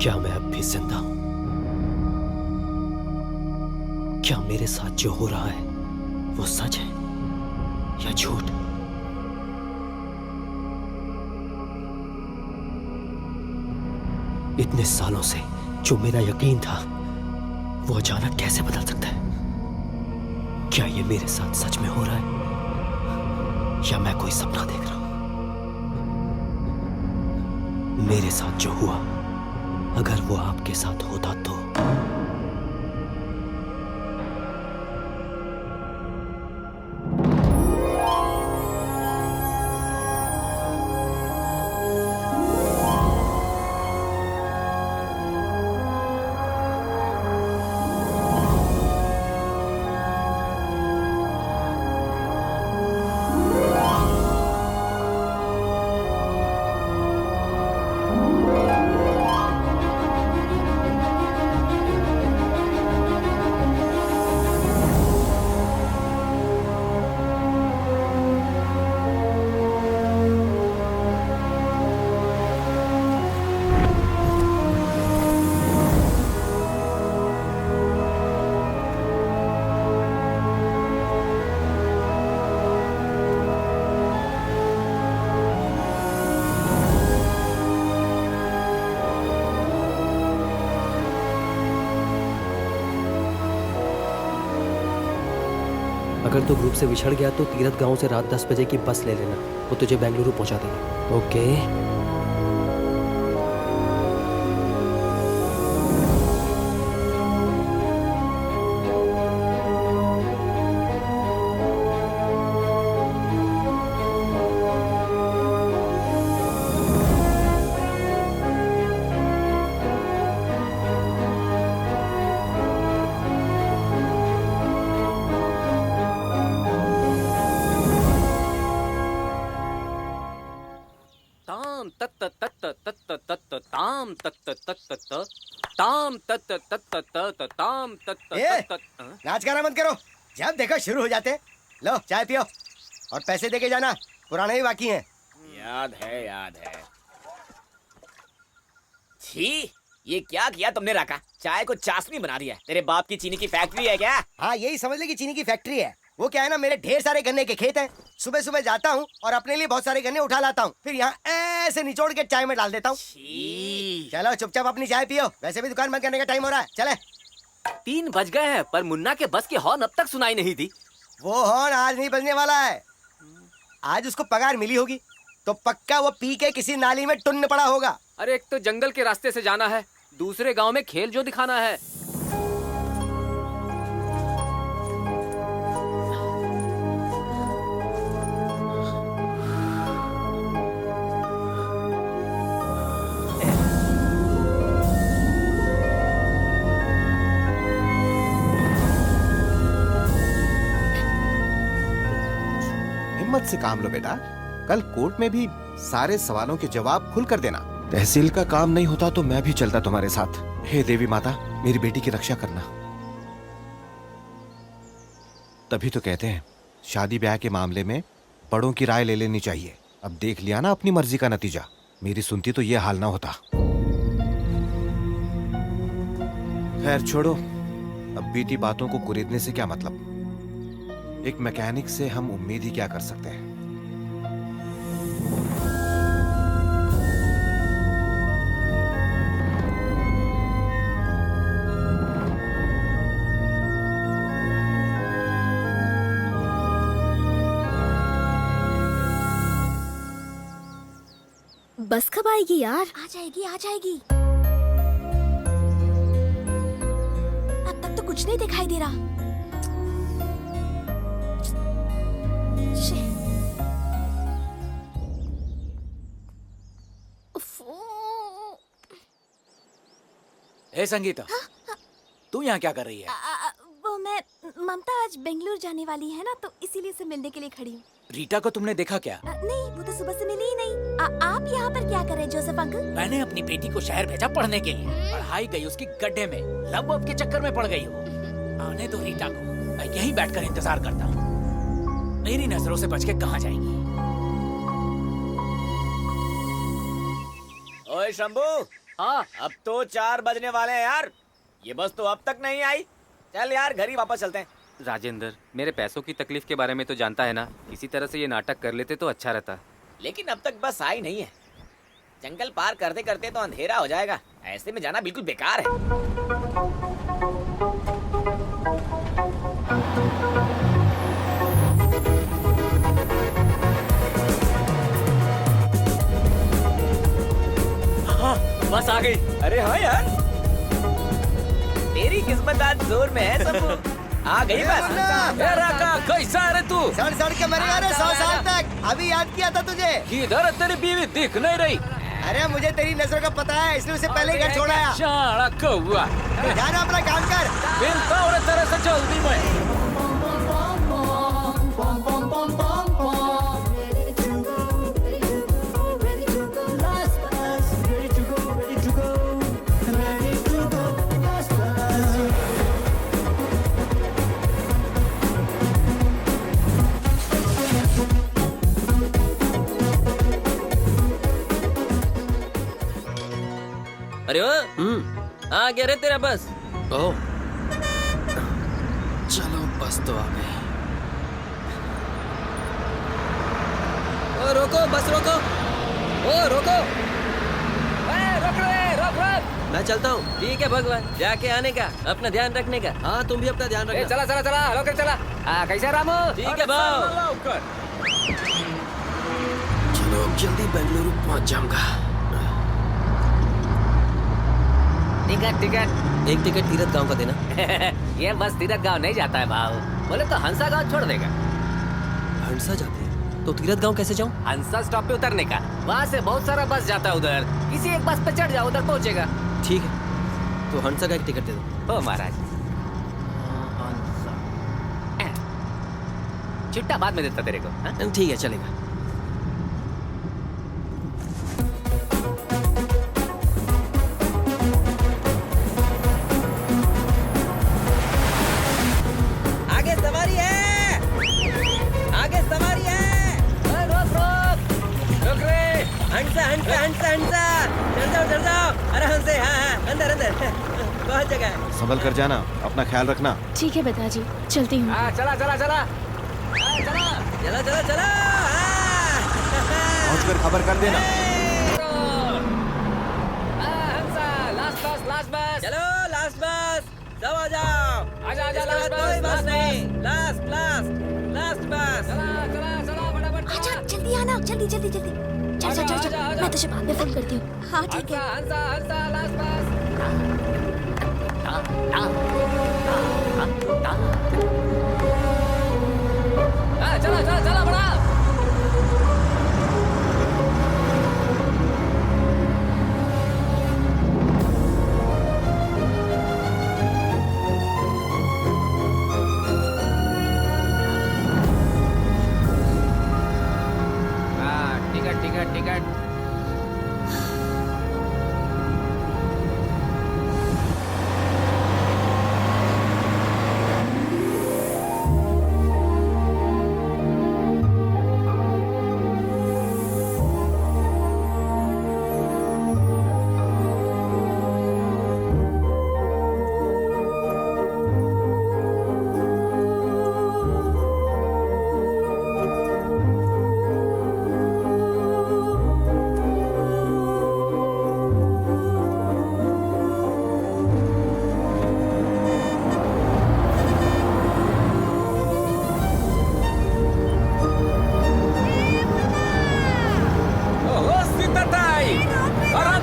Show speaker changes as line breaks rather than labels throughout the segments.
क्या मैं अब भी जिंदा हूं? क्या मेरे साथ जो हो रहा है वो सच है या झूठ? इतने सालों से जो मेरा यकीन था वो अचानक कैसे बदल सकता है? क्या ये मेरे साथ सच में हो रहा है या मैं कोई सपना देख रहा हूं? मेरे साथ जो हुआ अगर वो आपके साथ होता तो? अगर तू ग्रुप से बिछड़ गया तो तीरथ गांव से रात 10 बजे की बस ले लेना, वो तुझे बेंगलुरु पहुंचा देगी। ओके?
नाच गाना मत करो, जब देखो शुरू हो जाते। लो चाय पियो और पैसे देके जाना, पुराने ही बाकी हैं।
याद है याद है। छी, ये क्या किया तुमने राका? चाय को चाशनी बना दिया। तेरे बाप की चीनी की फैक्ट्री है क्या?
हाँ यही समझ ले कि चीनी की फैक्ट्री है। वो क्या है ना, मेरे ढेर सारे गन्ने के खेत हैं। सुबह सुबह जाता हूँ और अपने लिए बहुत सारे गन्ने उठा लाता हूँ, फिर यहाँ ऐसे निचोड़ के चाय में डाल देता हूँ। चलो चुपचाप अपनी चाय पियो, वैसे भी दुकान बंद करने का टाइम हो रहा है। चले।
3 बज गए हैं पर मुन्ना के बस की हॉर्न अब तक सुनाई नहीं दी।
वो हॉर्न आज नहीं बजने वाला है। आज उसको पगार मिली होगी तो पक्का वो पी के किसी नाली में टुन्न पड़ा होगा।
अरे एक तो जंगल के रास्ते से जाना है, दूसरे गांव में खेल जो दिखाना है।
हिम्मत से काम लो बेटा, कल कोर्ट में भी सारे सवालों के जवाब खुल कर देना। तहसील का काम नहीं होता तो मैं भी चलता तुम्हारे साथ। हे देवी माता, मेरी बेटी की रक्षा करना। तभी तो कहते हैं शादी ब्याह के मामले में बड़ों की राय ले लेनी चाहिए। अब देख लिया ना अपनी मर्जी का नतीजा। मेरी सुनती तो ये हाल ना होता। खैर छोड़ो, अब बीती बातों को कुरेदने से क्या मतलब। एक मैकेनिक से हम उम्मीद ही क्या कर सकते हैं।
बस कब आएगी यार?
आ जाएगी आ जाएगी। अब तक तो कुछ नहीं दिखाई दे रहा।
हे संगीता, तू यहाँ क्या कर रही है?
वो मैं ममता आज बेंगलुरु जाने वाली है ना, तो इसीलिए से मिलने के लिए खड़ी हूँ।
रीटा को तुमने देखा क्या?
नहीं, वो तो सुबह से मिली ही नहीं। आप यहाँ पर क्या कर रहे हैं जोसेफ अंकल?
मैंने अपनी बेटी को शहर भेजा पढ़ने के लिए। पढ़ाई गई उसकी गड्ढे में, लव के चक्कर में पड़ गई हो। आने दो रीटा को, मैं यहीं बैठकर इंतजार करता हूँ। मेरी नजरों से बच के कहाँ जाएंगी? ओए शंभू,
हाँ
अब तो 4 बजने वाले हैं यार। ये बस तो अब तक नहीं आई। चल यार घर ही वापस चलते हैं।
राजेंद्र, मेरे पैसों की तकलीफ के बारे में तो जानता है ना। इसी तरह से ये नाटक कर लेते तो अच्छा रहता।
लेकिन अब तक बस आई नहीं है। जंगल पार करते करते तो अंधेरा हो जाएगा। ऐसे में जाना बिल्कुल बेकार है।
बस आ गई।
अरे हाँ यार, तेरी किस्मत आज जोर में है सब। आ गई बस।
कैसा है रे तू?
सड़ सड़ के मरेगा रे 100 साल तक। अभी याद किया था तुझे।
किधर है तेरी बीवी? दिख नहीं रही।
अरे मुझे तेरी नजरों का पता है, इसलिए उसे पहले ही घर छोड़ाया।
शाला कौआ।
जाना अपना काम कर।
मिलता हूँ रे तेरे से जल्दी मैं।
अरे ओ आ गया रे तेरा बस।
ओह, चलो बस तो आ गई।
ओ रोको, बस रोको। ओ रोको,
रोक।
मैं चलता हूँ। ठीक है भगवान, जाके आने का, अपना ध्यान रखने का। हाँ तुम भी अपना ध्यान रखना।
चला रोक चला। कैसा रामू?
ठीक है भाव।
चलो जल्दी बेंगलुरु पहुंच जाऊंगा।
टिकट।
एक टिकट तीरथ गांव का देना।
ये बस तीरथ गांव नहीं जाता है भाव। बोले तो हंसा गांव छोड़ देगा।
हंसा जाते हैं तो तीरथ गांव कैसे जाऊँ?
हंसा स्टॉप पे उतरने का। वहाँ से बहुत सारा बस जाता है उधर। किसी एक बस पे चढ़ जाओ, उधर पहुँचेगा।
ठीक है, तो हंसा का एक टिकट दे दो।
ओ महाराज, छुट्टा बाद में देता तेरे को। हाँ?
ठीक है चलेगा। आगे सवारी है, आगे सवारी है।
रोक रे।
हंसा चढ़ जाओ आराम से। हाँ अंदर बहुत जगह है।
संभल कर जाना, अपना ख्याल रखना।
ठीक है पिताजी, चलती हूँ।
चला।
चलो
पहुंच कर खबर कर देना।
हंसा लास्ट बस।
चलो लास्ट बस, सब आ जाओ।
आजा
इसके बाद कोई बस नहीं। लास्ट बस।
चला फटाफट।
आजा जल्दी आना, जल्दी। चल। मैं तुझे बाद में फोन करती हूँ। हाँ ठीक है।
हंसा लास्ट बस। चला बड़ा। टिकट।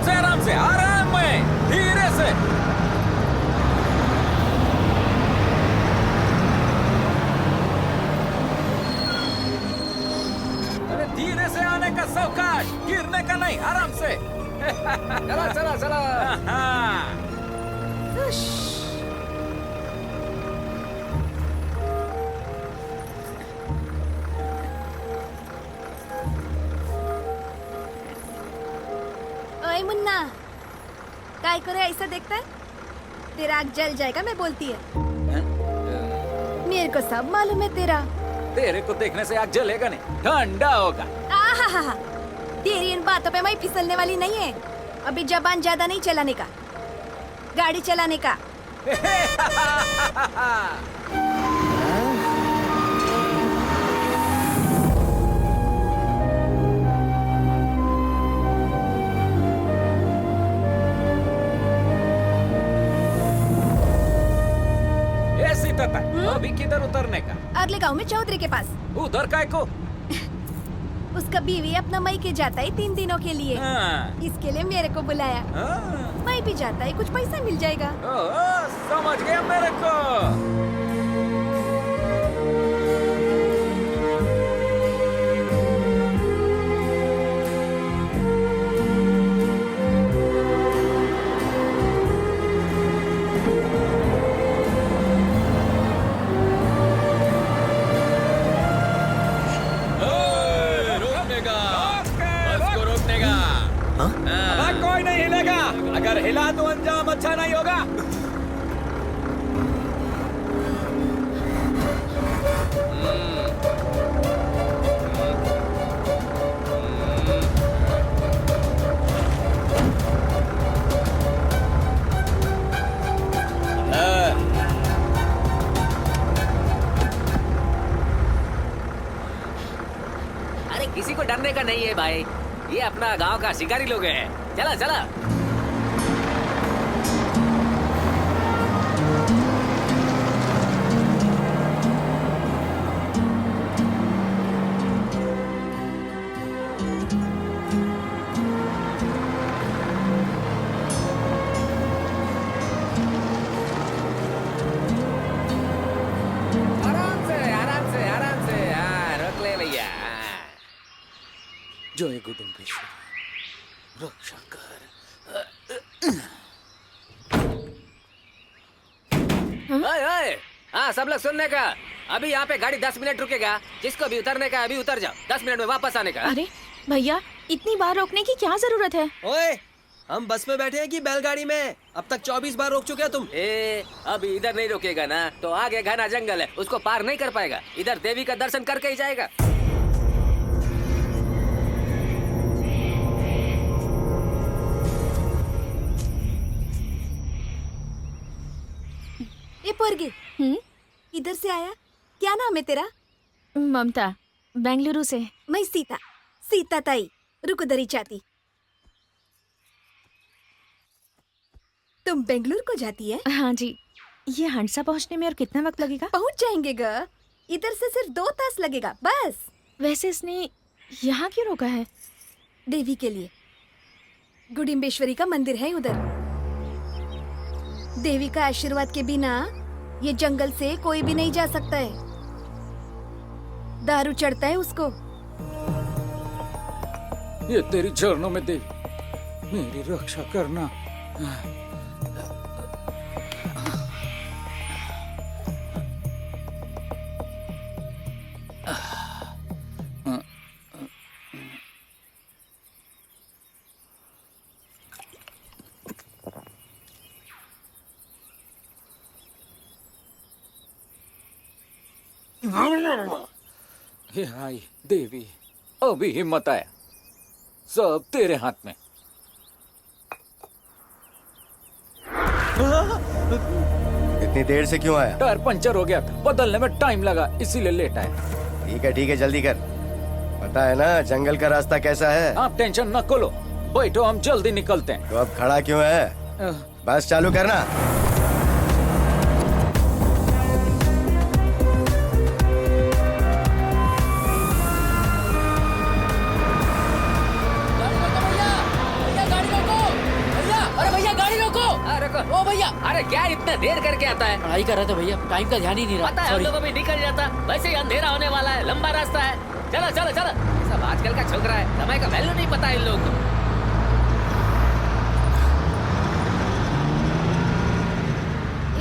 आराम से आराम में, धीरे से। अरे धीरे से आने का सावकाश, गिरने का नहीं, आराम से। चला।
ओए मुन्ना, काय करे ऐसा देखता है? तेरा आग जल जाएगा, मैं बोलती है। मेरे को सब मालूम है तेरा।
तेरे को देखने से आग जलेगा नहीं, ठंडा होगा।
आहा, तेरी इन बातों पे मैं फिसलने वाली नहीं है। अभी जबान ज्यादा नहीं चलाने का, गाड़ी चलाने का।
सीता अभी किधर उतरने का?
अगले गांव में चौधरी के पास।
उधर काय को?
उसका बीवी अपना मई के जाता है 3 दिनों के लिए।
हाँ।
इसके लिए मेरे को बुलाया।
हाँ।
मई भी जाता है, कुछ पैसा मिल जाएगा।
समझ गया मेरे को। कोई नहीं हिलेगा, अगर हिला तो अंजाम अच्छा नहीं होगा।
अरे किसी को डरने का नहीं है भाई, ये अपना गांव का शिकारी लोग हैं। चला चला। आराम से हाँ, रोक ले भैया।
जय गुडुम्बेश्वरी, रक्षा कर।
ओए ओए, हाँ सब लोग सुनने का। अभी यहाँ पे गाड़ी 10 मिनट रुकेगा, जिसको भी उतरने का अभी उतर जाओ, 10 मिनट में वापस आने का।
अरे भैया, इतनी बार रोकने की क्या जरूरत है?
ओए, हम बस में बैठे हैं कि बैलगाड़ी में? अब तक 24 बार रोक चुके हो तुम।
अभी इधर नहीं रुकेगा ना तो आगे घना जंगल है, उसको पार नहीं कर पाएगा। इधर देवी का दर्शन करके ही जाएगा।
ये पोरगी, इधर से आया? क्या नाम है तेरा?
ममता, बेंगलुरु से।
मैं सीता, सीता ताई, रुकदरी चाहती। तुम बेंगलुरु को जाती है?
हाँ जी। ये हंसा पहुँचने में और कितना वक्त लगेगा?
पहुँच जाएंगे ग। इधर से सिर्फ 2 तास लगेगा बस।
वैसे इसने यहाँ क्यों रोका है?
देवी के लिए। गुडिम्बेश्वरी का मंदिर है उधर। देवी का आशीर्वाद के बिना ये जंगल से कोई भी नहीं जा सकता है। दारू चढ़ता है उसको।
ये तेरी चरणों में देवी, मेरी रक्षा करना। हे आई देवी, अभी हिम्मत आया, सब तेरे हाथ में।
इतनी देर से क्यों आया?
टायर पंचर हो गया था, बदलने में टाइम लगा, इसीलिए लेट आया।
ठीक है जल्दी कर। पता है ना जंगल का रास्ता कैसा है?
आप टेंशन न खोलो, बैठो, हम जल्दी निकलते हैं।
तो अब खड़ा क्यों है? बस चालू करना।
ओ भैया, अरे क्या इतना देर करके आता है?
पढ़ाई कर रहा था भैया, टाइम का ध्यान ही नहीं रहा।
पता है हम लोग अभी निकल जाता, वैसे ही अंधेरा होने वाला है, लंबा रास्ता है। चलो चलो चलो, सब आजकल का छोकरा है, समय का वैल्यू नहीं पता इन लोगों को।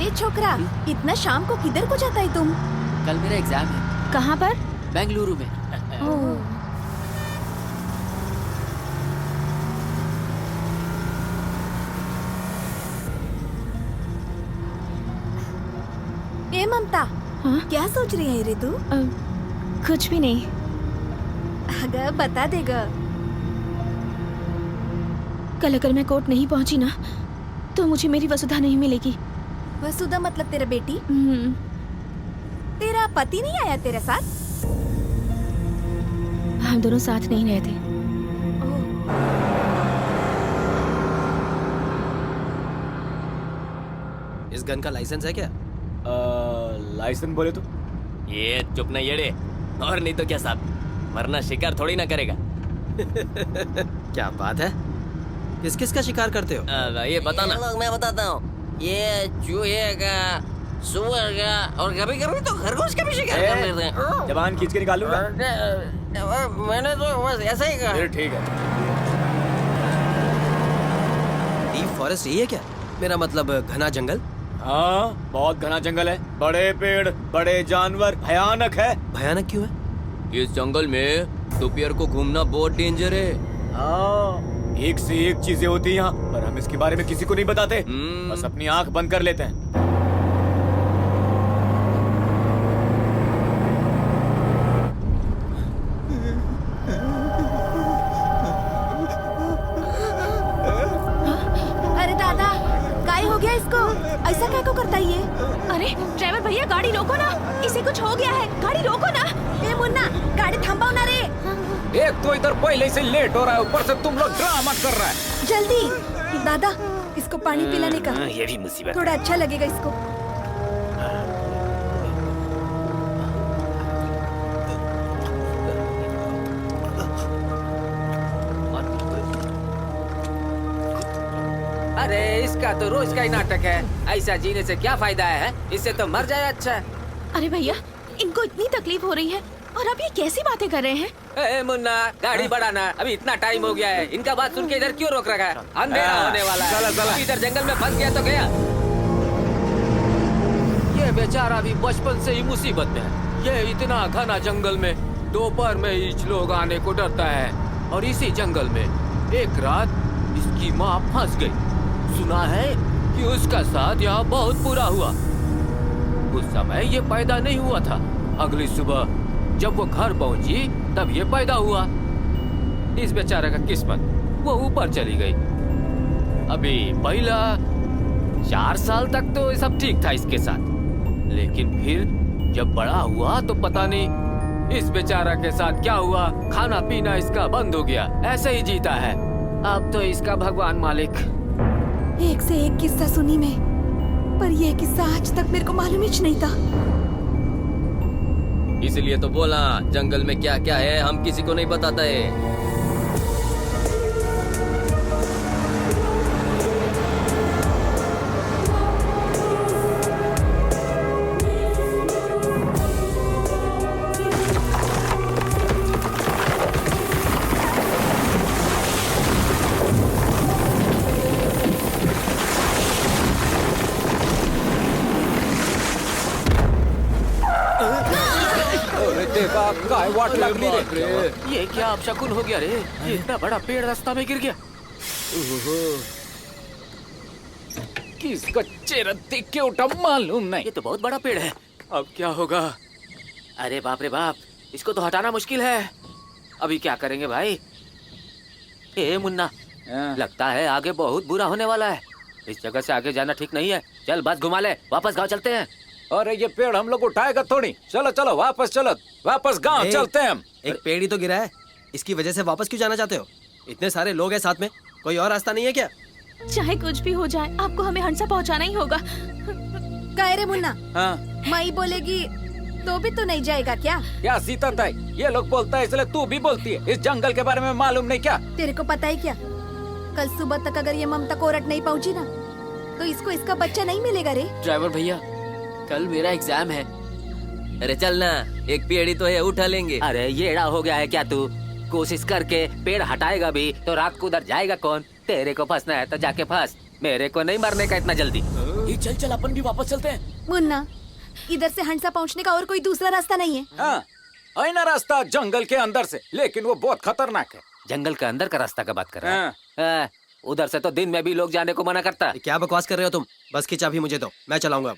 ए छोकरा, इतना शाम को किधर को जाता है तुम?
कल मेरा एग्जाम है।
कहाँ पर?
बेंगलुरु में।
ए ममता,
हाँ?
क्या सोच रही है रे तू?
कुछ भी नहीं।
अगर बता देगा।
कल अगर मैं कोर्ट नहीं पहुंची ना तो मुझे मेरी वसुधा नहीं मिलेगी।
वसुधा मतलब तेरा बेटी?
हम्म,
तेरा पति नहीं आया तेरे साथ?
हम दोनों साथ नहीं रहते।
इस गन का लाइसेंस है क्या?
लाइसेंस बोले तो
ये चुप नहीं येड़े, और नहीं तो क्या साहब, वरना शिकार थोड़ी ना करेगा।
क्या बात है? किस किस का शिकार करते हो?
ये बताना।
लोग मैं बताता हूँ, ये चूहे का, सुअर का और कभी कभी तो खरगोश का भी शिकार कर लेते हैं।
जबान खींच के निकालूंगा।
मैंने तो बस ऐसा ही कहा।
फिर ठीक है।
डीप फॉरेस्ट यही है क्या? मेरा मतलब घना जंगल।
हाँ, बहुत घना जंगल है, बड़े पेड़, बड़े जानवर, भयानक है।
भयानक क्यों है?
इस जंगल में दोपहर को घूमना बहुत डेंजर है।
हाँ, एक से एक चीजें होती हैं यहाँ, पर हम इसके बारे में किसी को नहीं बताते। बस अपनी आंख बंद कर लेते हैं।
अरे दादा, काय हो गया इसको? ऐसा क्या को करता है ये?
अरे ड्राइवर भैया गाड़ी रोको ना, इसे कुछ हो गया है, गाड़ी रोको ना।
ए मुन्ना, गाड़ी थम्बाओ ना रे।
एक तो इधर पहले से लेट हो रहा है, ऊपर से तुम लोग ड्रामा कर रहा है।
जल्दी दादा, इसको पानी पिलाने का।
ये भी मुसीबत।
थोड़ा अच्छा लगेगा इसको।
अरे इसका तो रोज का ही नाटक है, ऐसा जीने से क्या फायदा है? इससे तो मर जाए अच्छा।
अरे भैया, इनको इतनी तकलीफ हो रही है और अब ये कैसी बातें कर रहे हैं?
ए मुन्ना, गाड़ी बढ़ाना, अभी इतना टाइम हो गया है, इनका बात सुन के इधर क्यों रोक रखा है? अंधेरा होने वाला है, इधर जंगल में फंस गया तो गया। ये बेचारा भी बचपन से ही मुसीबत में है। ये इतना घना जंगल में दोपहर में ही लोग आने को डरता है, और इसी जंगल में एक रात इसकी माँ फंस गई। सुना है कि उसका साथ यहाँ बहुत बुरा हुआ। उस समय ये पैदा नहीं हुआ था। अगली सुबह जब वो घर पहुंची तब ये पैदा हुआ। इस बेचारे का किस्मत, वो ऊपर चली गई। अभी पहला 4 साल तक तो सब ठीक था इसके साथ, लेकिन फिर जब बड़ा हुआ तो पता नहीं इस बेचारा के साथ क्या हुआ। खाना पीना इसका बंद हो गया, ऐसे ही जीता है। अब तो इसका भगवान मालिक।
एक से एक किस्सा सुनी मैं, पर यह किस्सा आज तक मेरे को मालूम ही नहीं था।
इसलिए तो बोला, जंगल में क्या क्या है हम किसी को नहीं बताता है।
काय वाट लागली रे?
ये क्या अपशकुन हो गया रे? ये इतना बड़ा पेड़ रास्ता में गिर गया।
किसका चेहरा देख के उठा मालूम नहीं।
ये तो बहुत बड़ा पेड़ है, अब क्या होगा? अरे बाप रे बाप, इसको तो हटाना मुश्किल है। अभी क्या करेंगे भाई? ए मुन्ना, लगता है आगे बहुत बुरा होने वाला है। इस जगह से आगे जाना ठीक नहीं है। चल बस घुमा ले, वापस गांव चलते हैं।
अरे ये पेड़ हम लोग उठाएगा थोड़ी। चलो चलो वापस चलो, वापस गांव चलते हैं हम।
एक पेड़ ही तो गिरा है, इसकी वजह से वापस क्यों जाना चाहते हो? इतने सारे लोग हैं साथ में, कोई और रास्ता नहीं है क्या?
चाहे कुछ भी हो जाए, आपको हमें हंसा पहुंचाना ही होगा।
काय रे मुन्ना,
हाँ,
माई बोलेगी तो भी तो नहीं जाएगा क्या?
क्या सीता ताई, ये लोग बोलता है इसलिए तू भी बोलती है। इस जंगल के बारे में मालूम नहीं क्या?
तेरे को पता है क्या, कल सुबह तक अगर ये ममता कोरट नहीं पहुंची ना तो इसको इसका बच्चा नहीं मिलेगा रे।
ड्राइवर भैया, कल मेरा एग्जाम है। अरे चल ना, एक पेड़ ही तो है, उठा लेंगे।
अरे ये एड़ा हो गया है क्या तू? कोशिश करके पेड़ हटाएगा भी तो रात को उधर जाएगा कौन? तेरे को फंसना है तो जाके फंस, मेरे को नहीं मरने का इतना जल्दी।
ये चल चल, अपन भी वापस चलते हैं।
मुन्ना, इधर से हंसा पहुंचने का और कोई दूसरा रास्ता नहीं है।
हाँ, है ना रास्ता जंगल के अंदर से, लेकिन वो बहुत खतरनाक है।
जंगल के अंदर का रास्ता का बात कर रहा है?
हाँ।
उधर से तो दिन में भी लोग जाने को मना करता।
क्या बकवास कर रहे हो तुम? बस की चाबी मुझे दो, मैं चलाऊंगा अब।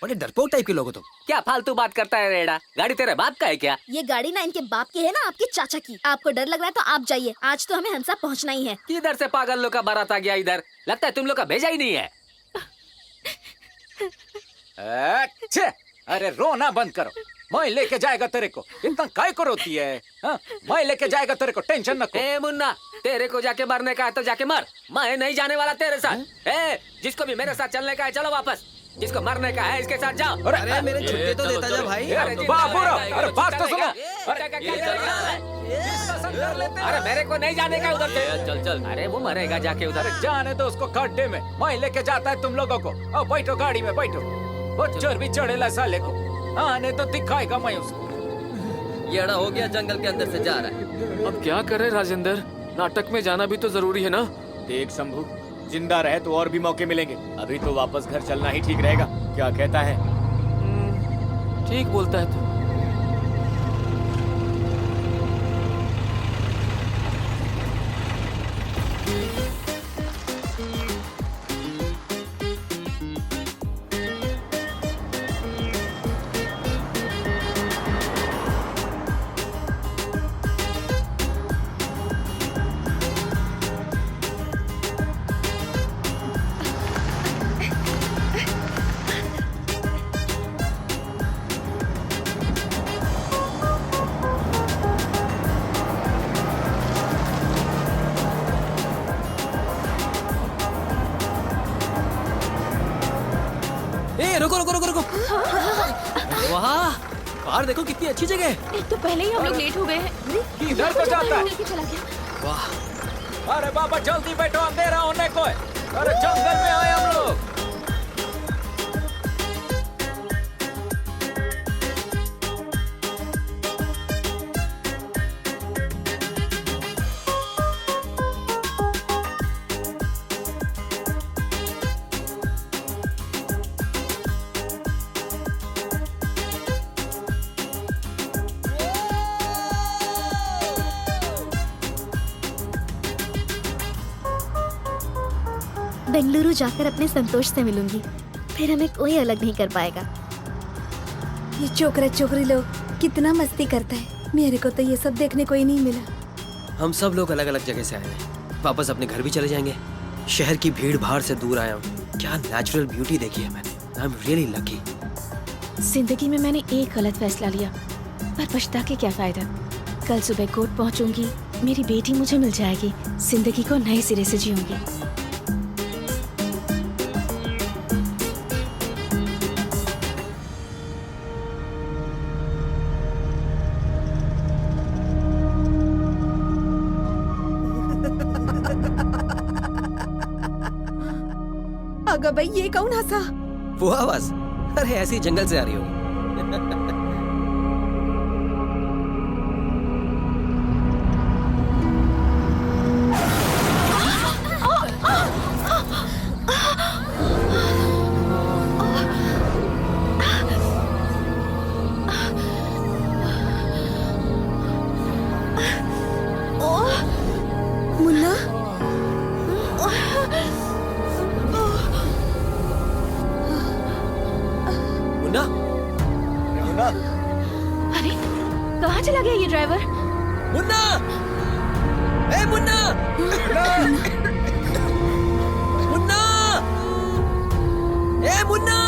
बड़े डरपोक टाइप के लोग हो तुम।
क्या फालतू बात करता है रेड़ा? गाड़ी तेरे बाप का है क्या?
ये गाड़ी ना इनके बाप की है ना आपके चाचा की। आपको डर लग रहा है तो आप जाइए, आज तो हमें हंसा पहुंचना ही है।
किधर से पागल लोग का बारात आ गया इधर? लगता है तुम लोग का भेजा ही नहीं है।
अच्छे, अरे रोना बंद करो। मैं लेके जाएगा तेरे को, इतना काय को रोती है? हाँ? मैं लेके जाएगा तेरे को, टेंशन न को।
ए मुन्ना, तेरे को जाके मरने का है तो जाके मर, मैं नहीं जाने वाला तेरे साथ। ए, जिसको भी मेरे साथ चलने का है चलो वापस, जिसको मरने का है इसके साथ जाओ।
अरे मेरे छुट्टी तो देता जा भाई।
बाबूराव, अरे बात तो सुनो।
अरे मेरे को नहीं जाने का उधर से। चल चल, अरे वो मरेगा जाके उधर।
अरे जाने दो उसको गड्ढे में, मैं लेके जाता है तुम लोगों को। अब बैठो गाड़ी में बैठो, वो चर्बी चढ़ेला साले को, आने तो दिखाएगा मैं उसको।
येड़ा हो गया, जंगल के अंदर से जा रहा है।
अब क्या करे राजेंद्र, नाटक में जाना भी तो जरूरी है ना।
देख शंभू, जिंदा रहे तो और भी मौके मिलेंगे, अभी तो वापस घर चलना ही ठीक रहेगा। क्या कहता है?
ठीक बोलता है तू।
रुको रुको रुको रुको। वाह, कार देखो कितनी अच्छी जगह है।
एक तो पहले ही हम लोग लेट हो गए हैं।
किधर को जाता है?
लेके चला गया।
वाह,
अरे बाबा जल्दी बैठो, अंधेरा होने को है। अरे जंगल में आए हम लोग।
बेंगलुरु जाकर अपने संतोष से मिलूंगी, फिर हमें कोई अलग नहीं कर पाएगा। ये छोकरा छोकरी लोग कितना मस्ती करता है, मेरे को तो ये सब देखने को ही नहीं मिला।
हम सब लोग अलग अलग जगह से आए हैं, वापस अपने घर भी चले जाएंगे। शहर की भीड़ भाड़ से दूर आया हूँ, क्या नेचुरल ब्यूटी देखी है मैंने। I am really lucky.
जिंदगी में मैंने एक गलत फैसला लिया, पर पछता के क्या फायदा। कल सुबह कोर्ट पहुंचूंगी, मेरी बेटी मुझे मिल जाएगी, जिंदगी को नए सिरे से जीऊंगी।
अगर भाई ये कौन हंसा?
वो आवाज, अरे ऐसी जंगल से आ रही हो।
मुन्ना,
मुन्ना,
अरे कहाँ चला गया ये ड्राइवर?
मुन्ना, ए मुन्ना, मुन्ना, ए मुन्ना।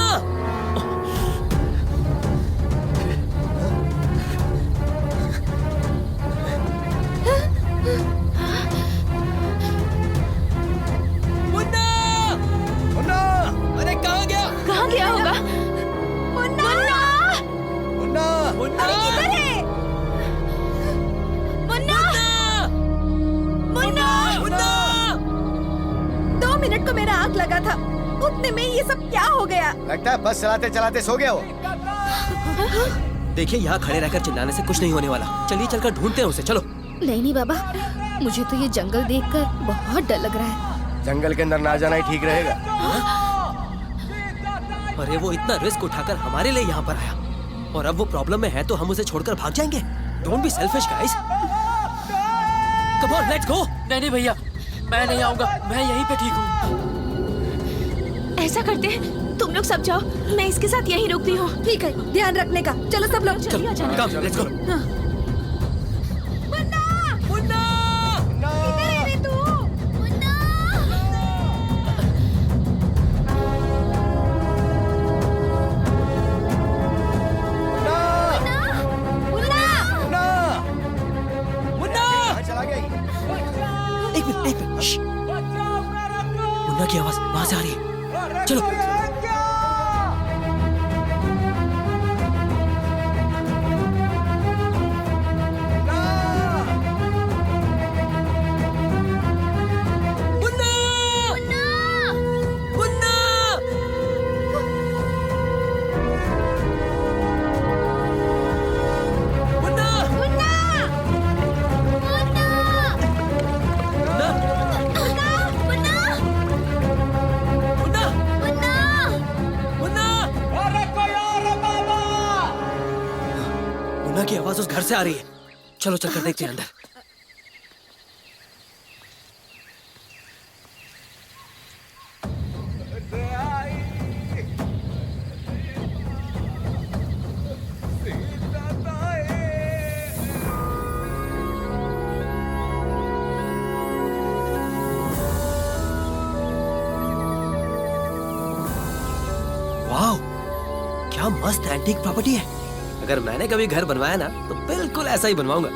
मुन्ना, मुन्ना, अरे कहाँ गया?
कहाँ गया होगा?
मुन्ना,
मुन्ना,
मुन्ना,
किधर है? मुन्ना, मुन्ना,
मुन्ना।
2 मिनट को मेरा आंख लगा था, उतने में ये सब क्या हो गया?
लगता है बस चलाते चलाते सो गया हो।
देखिए, यहाँ खड़े रहकर चिल्लाने से कुछ नहीं होने वाला। चलिए चलकर ढूंढते हैं उसे, चलो।
नहीं नहीं बाबा, मुझे तो ये जंगल देखकर बहुत डर लग रहा है।
जंगल के अंदर ना जाना ही ठीक रहेगा।
अरे वो इतना रिस्क उठाकर हमारे लिए यहाँ पर आया, और अब वो प्रॉब्लम में है तो हम उसे छोड़कर भाग जाएंगे। Don't be selfish guys, come on let's go.
नहीं नहीं भैया, मैं नहीं आऊंगा, मैं यहीं पे ठीक हूँ।
ऐसा करते हैं, तुम लोग सब जाओ, मैं इसके साथ यहीं रुकती हूँ।
ठीक है, ध्यान रखने का। चलो सब लोग।
चलिए आ जाना।
कम, लेट्स गो।
किधर है रे तू?
कहाँ चला गया ये?
एक मिनट, श्श। मुन्ना की आवाज वहां से आ रही है। चलो। मुन्ना की आवाज उस घर से आ रही है। चलो चलकर देखते हैं अंदर। वाह, क्या मस्त एंटीक प्रॉपर्टी है। अगर मैंने कभी घर बनवाया ना तो बिल्कुल ऐसा ही बनवाऊंगा।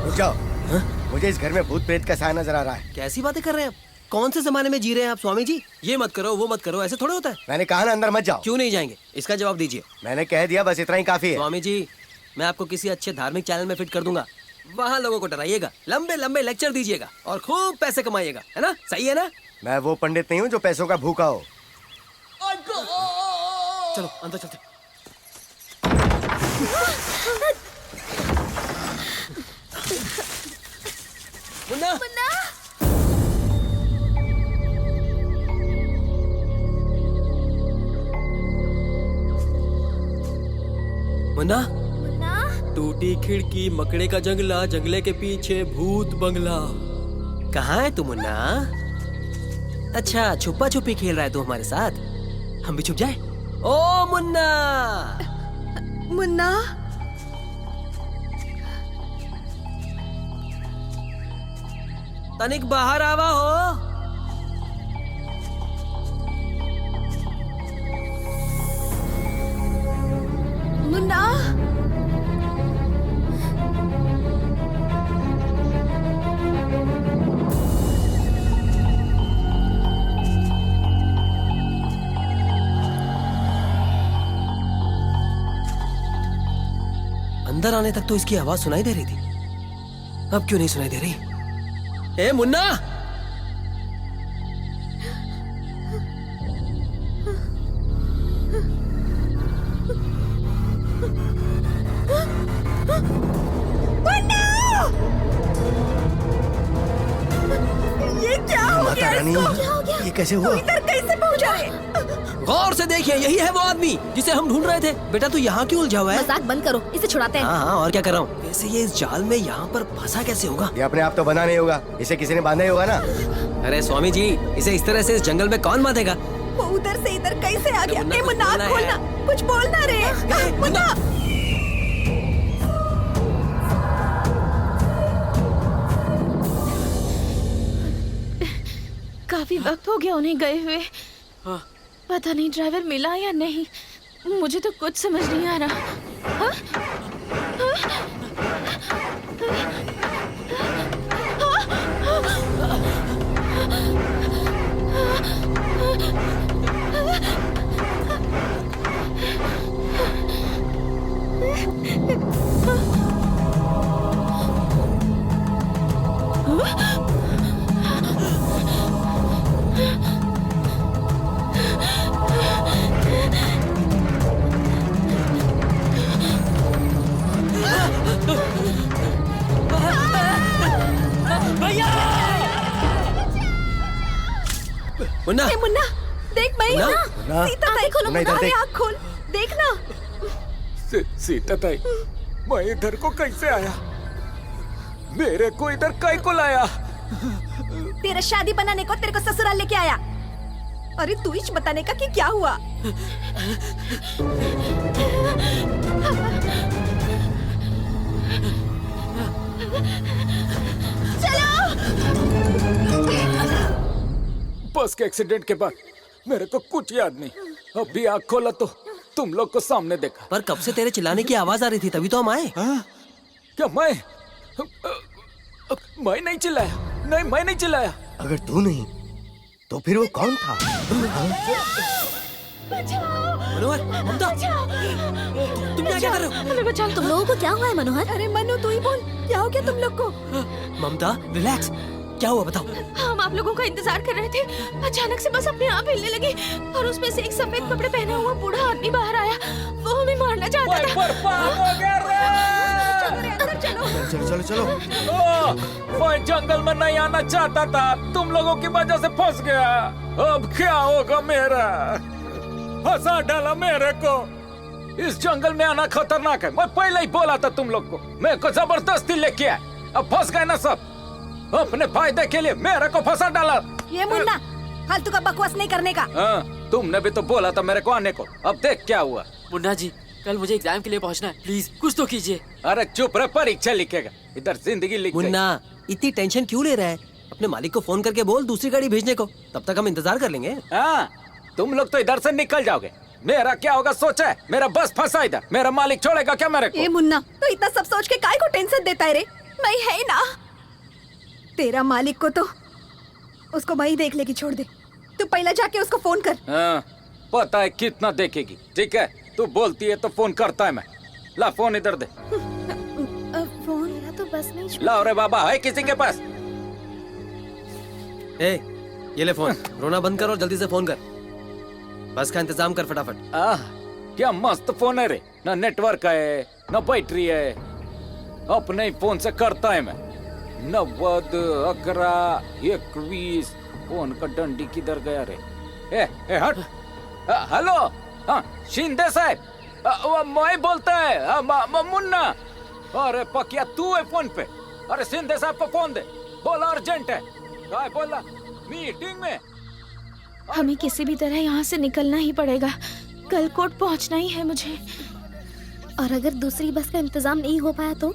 रुक जाओ। मुझे इस घर में भूत प्रेत का साया नजर आ रहा है।
कैसी बातें कर रहे हैं आप? कौन से जमाने में जी रहे हैं आप स्वामी जी? ये मत करो, वो मत करो, ऐसे थोड़े होता है।
मैंने कहा ना अंदर मत जाओ।
क्यों नहीं जाएंगे? इसका जवाब दीजिए।
मैंने कह दिया, बस इतना ही काफी है।
स्वामी जी, मैं आपको किसी अच्छे धार्मिक चैनल में फिट कर दूंगा। वहाँ लोगों को डराइएगा, लंबे लंबे लेक्चर दीजिएगा और खूब पैसे कमाइएगा, है ना? सही है ना?
मैं वो पंडित नहीं हूँ जो पैसों का भूखा हो।
चलो अंदर चलते। मुन्ना, मुन्ना, टूटी खिड़की, मकड़े का जंगला, जंगले के पीछे भूत बंगला। कहाँ है तू मुन्ना? अच्छा, छुपा छुपी खेल रहा है तू हमारे साथ? हम भी छुप जाए? ओ मुन्ना!
मुन्ना,
तनिक बाहर आवा हो।
मुन्ना,
अंदर आने तक तो इसकी आवाज सुनाई दे रही थी, अब क्यों नहीं सुनाई दे रही? ए मुन्ना!
ये क्या हो
माता
गया
रानी,
इसको? क्या हो गया?
ये कैसे हुआ?
इधर कैसे पहुंचा रे?
गौर से देखिए, यही है वो आदमी जिसे हम ढूंढ रहे थे। बेटा तू यहाँ क्यों उलझा हुआ है?
मजाक बंद करो, इसे छुड़ाते हैं।
हाँ हाँ, और क्या कर रहा हूँ? वैसे ये इस जाल में यहाँ पर फंसा कैसे होगा?
ये अपने आप तो बना नहीं होगा, इसे किसी ने बांधा ही होगा ना।
अरे स्वामी जी, इसे इस तरह से इस जंगल में कौन बांधेगा?
वो उधर से इधर कैसे आ गया?
मुन्ना,
ए
कुछ
मुन्ना,
बोलना
आँख खोलना,
है।
कुछ बोलना रे। मुन्ना,
काफी वक्त हो गया उन्हें गए हुए। पता नहीं ड्राइवर मिला या नहीं, मुझे तो कुछ समझ नहीं आ रहा। हाँ?
मुन्ना!
ए मुन्ना, देख मैं
मुन्ना?
हूँ।
मुन्ना?
सीता ताई खोलो,
मुन्ना,
मुन्ना,
इधर
अरे
देख।
आँख खोल, देखना।
सीता ताई, मैं इधर को कैसे आया? मेरे को इधर काय को लाया?
तेरा शादी बनाने को तेरे को ससुराल लेके आया। अरे तू ही बताने का कि क्या हुआ।
बस के एक्सीडेंट के बाद मेरे को कुछ याद नहीं। अभी आँख खोला तो तुम लोग को सामने देखा।
पर कब से तेरे चिल्लाने की आवाज आ रही थी, तभी तो हम आए।
क्या मैं नहीं चिल्लाया? नहीं, मैं नहीं चिल्लाया।
अगर तू नहीं तो फिर वो कौन था?
मनोहर, ममता, तुम क्या कर रहे हो?
हमें बचा लो।
तुम लोगों को क्या हुआ है मनोहर? अरे मनु तू ही बोल, क्या हो गया तुम लोग को?
ममता, रिलैक्स। क्या हुआ बताओ?
हम आप लोगों का इंतजार कर रहे थे, अचानक से बस अपने आप हिलने लगी और उसमें से एक सफेद कपड़े पहना हुआ बूढ़ा आदमी बाहर आया। वो हमें मारना चाहता था।
बर्बाद हो गया रे।
चलो चलो चलो।
मैं जंगल में नहीं आना चाहता था, तुम लोगों की वजह से फंस गया। अब क्या होगा मेरा? फंसा डाला मेरे को। इस जंगल में आना खतरनाक है, मैं पहले ही बोला था तुम लोग को। मेरे को जबरदस्ती लेके आए, अब फंस गए ना सब। अपने फायदे के लिए मेरे को फंसा डाला।
ये मुन्ना, फालतू का बकवास नहीं करने का।
तुमने भी तो बोला था मेरे को आने को, अब देख क्या हुआ।
मुन्ना जी, कल मुझे एग्जाम के लिए पहुंचना है, प्लीज कुछ तो कीजिए।
अरे चुप रहे, परीक्षा लिखेगा, इधर जिंदगी लिख दे।
मुन्ना, इतनी टेंशन क्यों ले रहा है? अपने मालिक को फोन करके बोल दूसरी गाड़ी भेजने को, तब तक हम इंतजार कर लेंगे।
हाँ, तुम लोग तो इधर से निकल जाओगे, मेरा क्या होगा सोचा है? मेरा बस फंसा इधर, मेरा मालिक छोड़ेगा क्या मेरे को?
ए मुन्ना, तो इतना सब सोच के काय को टेंशन देता है रे? मैं है ना, तेरा मालिक को तो उसको मैं ही देख लेगी, छोड़ दे। तू पहले जाके उसको फोन कर।
हाँ, पता है कितना देखेगी। ठीक है, तू बोलती है तो फोन करता है मैं। ला फोन इधर दे।
फोन मेरा तो बस में ही
लाओ रे बाबा, है किसी के पास?
ए, ये ले फोन। रोना बंद कर और जल्दी से फोन कर। बस का इंतजाम कर फटाफट।
क्या मस्त फोन है रे, ना नेटवर्क है ना बैटरी है। अपने ही फोन से करता है मैं। 90 11 21। फोन का डंडी किधर गया रे? ए हट। हेलो, हाँ शिंदे साहब, मैं बोलता है मुन्ना। अरे पकिया तू है फोन पे? अरे शिंदे साहब को फोन दे, बोला अर्जेंट है। क्या बोला? मीटिंग में।
हमें किसी भी तरह यहाँ से निकलना ही पड़ेगा, कल कोर्ट पहुँचना ही है मुझे।
और अगर दूसरी बस का इंतजाम नहीं हो पाया तो?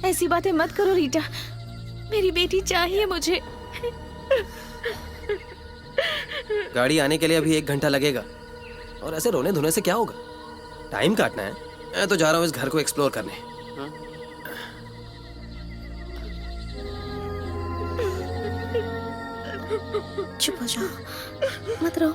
ऐसी बातें मत करो रीटा, मेरी बेटी चाहिए मुझे।
गाड़ी आने के लिए अभी 1 घंटा लगेगा, और ऐसे रोने धोने से क्या होगा? टाइम काटना है। मैं तो जा रहा हूँ इस घर को एक्सप्लोर करने।
चुप हो जाओ, मत रो।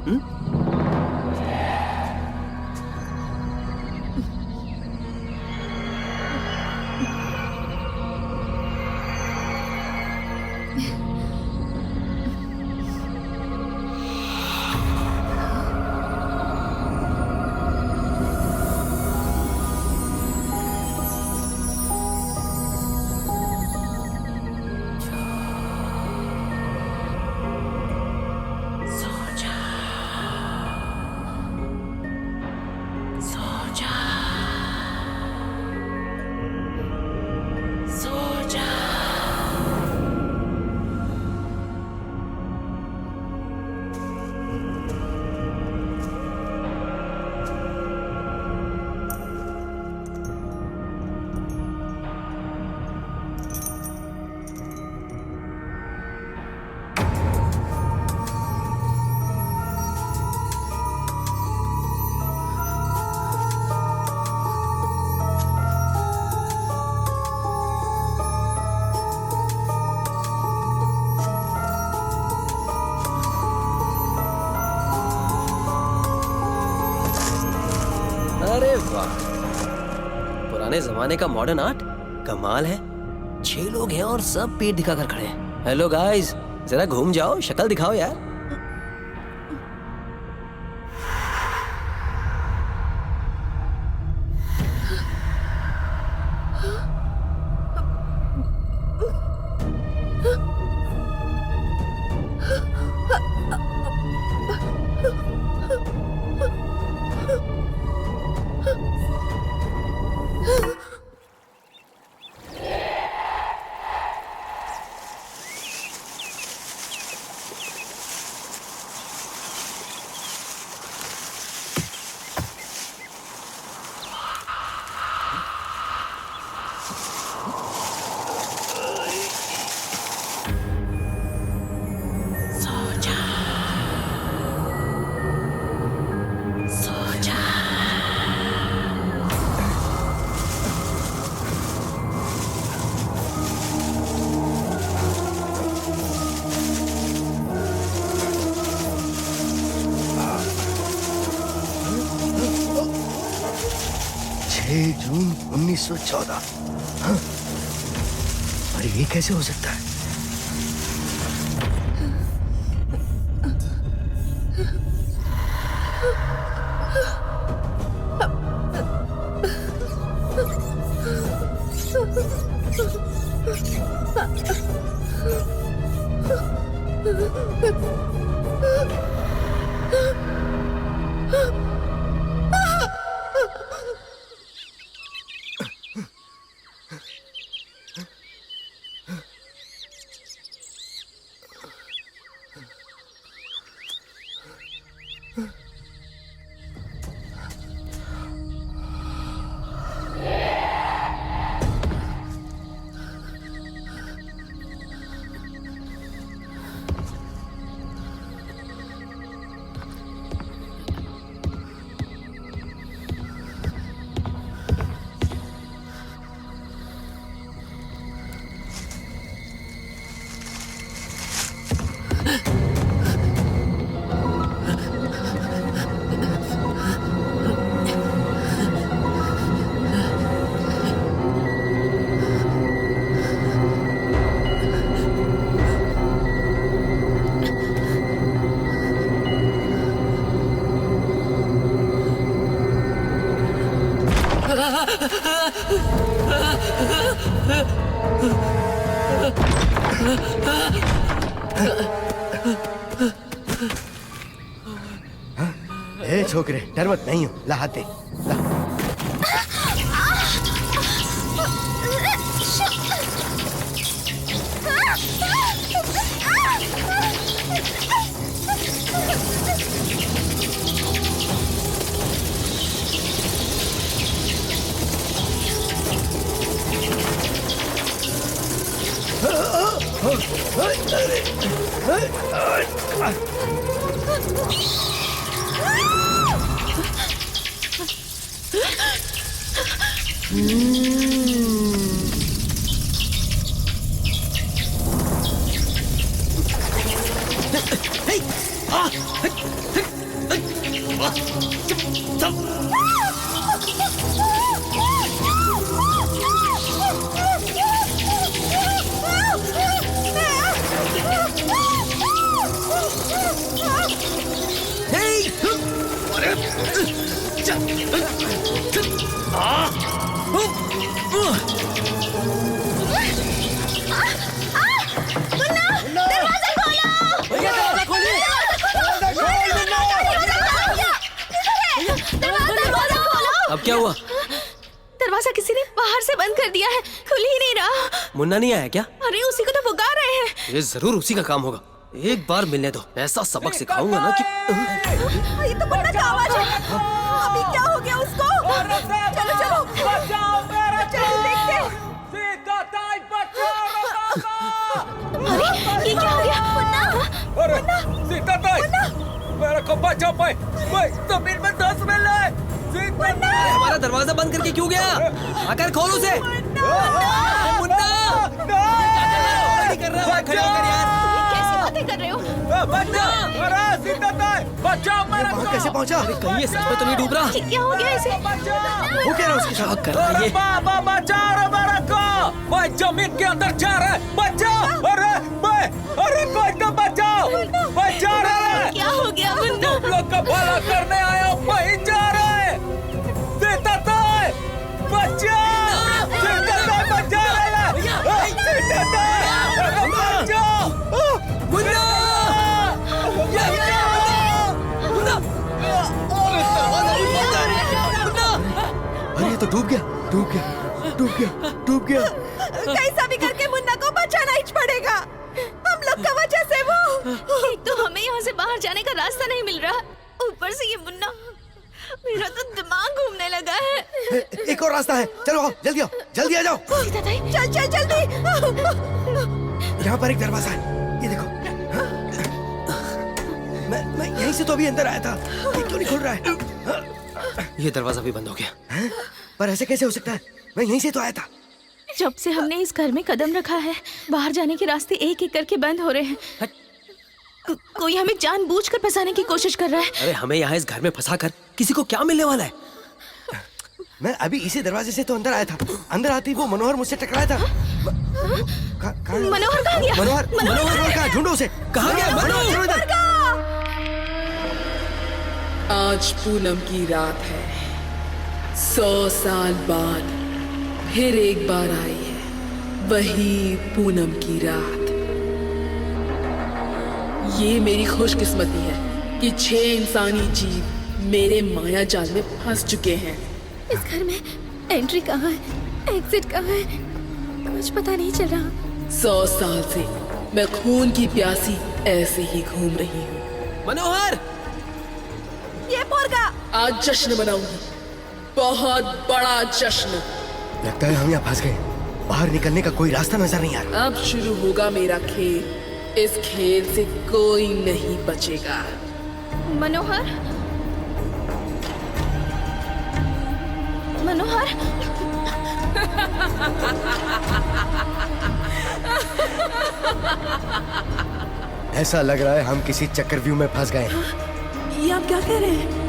अरे वाह, पुराने जमाने का मॉडर्न आर्ट कमाल है। 6 लोग हैं और सब पेट दिखाकर खड़े हैं। हेलो गाइस, जरा घूम जाओ, शक्ल दिखाओ यार।
जून 1914। हाँ? अरे ये कैसे हो सकता है? ए छोकरे, डर मत, नहीं हूं। ला हाथ दे, ला।
अब क्या हुआ?
दरवाजा किसी ने बाहर से बंद कर दिया है, खुल ही नहीं रहा।
मुन्ना नहीं आया क्या?
अरे उसी को तो पुकार रहे हैं।
ये जरूर उसी का काम होगा। एक बार मिलने दो, ऐसा सबक सिखाऊंगा ना कि
ये तो मुन्ना का आवाज है। अभी क्या हो गया उसको? चलो चलो चलो देखते हैं।
अरे ये क्या हो गया? मुन्ना,
अरे सीता ताई, मेरे को बचाओ भाई, मैं जमीन में धंस में ले। सीता ताई,
हमारा दरवाजा बंद करके क्यों गया? आकर खोल उसे। मुन्ना, क्या कर रहा है? खड़े होकर यार।
कैसी बातें कर रहे हो?
अरे सीता ताई, बचाओ मेरे को।
वहाँ कैसे पहुँचा?
अरे कहीं ये सच में तो नहीं डूब रहा?
क्या हो गया इसे?
वो क्या रहा उसके साथ?
क्या कर रहा है ये?
बाबा बचाओ रे मेरे को, मैं जमीन के अंदर जा रहा है, बचाओ। अरे कोई तो बचाओ, बचा रहा है।
क्या हो गया मुन्ना?
तुम लोग का भला करने आया हूँ, वहीं जा रहा है। सीता ताई, बचाओ। सीता ताई, बचा रहा है। सीता ताई, बचाओ।
मुन्ना!
अरे ये तो डूब गया।
कैसा भी करके मुन्ना को बचाना ही पड़ेगा। हम लोग का वजह से वो।
एक तो हमें यहाँ से बाहर जाने का रास्ता नहीं मिल रहा, ऊपर से ये मुन्ना। मेरा तो दिमाग घूमने लगा है।
एक और रास्ता है, चलो आओ, जल्दी आ जाओ।
सीता ताई,
चल जल्दी।
यहाँ पर एक दरवाजा है, ये देखो। मैं यहीं से तो अभी अंदर आया था, ये क्यों नहीं खुल रहा है?
ये दरवाजा भी बंद हो गया।
पर ऐसे कैसे हो सकता है? मैं यहीं से तो आया था।
जब से हमने इस घर में कदम रखा है, बाहर जाने के रास्ते एक एक करके बंद हो रहे हैं। कोई हमें जानबूझकर फंसाने की कोशिश कर रहा है।
अरे हमें यहाँ इस घर में फंसाकर किसी को क्या मिलने वाला है?
मैं अभी इसी दरवाजे से तो अंदर आया था। अंदर आते ही वो मनोहर मुझसे टकराया था।
मनोहर कहाँ गया?
मनोहर कहाँ? ढूंढो उसे।
कहाँ गया मनोहर?
आज पूनम की रात है। 100 साल बाद फिर एक बार आई है वही पूनम की रात। ये मेरी खुशकिस्मती है कि 6 इंसानी जीव मेरे माया जाल में फंस चुके हैं।
इस घर में एंट्री कहाँ है, एग्जिट कहाँ है, कुछ पता नहीं चल रहा।
100 साल से मैं खून की प्यासी ऐसे ही घूम रही हूँ।
मनोहर!
ये मुर्गा।
आज जश्न मनाऊंगी, बहुत बड़ा जश्न।
लगता है हम यहाँ फंस गए। बाहर निकलने का कोई रास्ता नजर नहीं आ रहा।
अब शुरू होगा मेरा खेल। इस खेल से कोई नहीं बचेगा।
मनोहर, मनोहर,
ऐसा लग रहा है हम किसी चक्रव्यूह में फंस गए हैं।
ये आप क्या कह रहे हैं?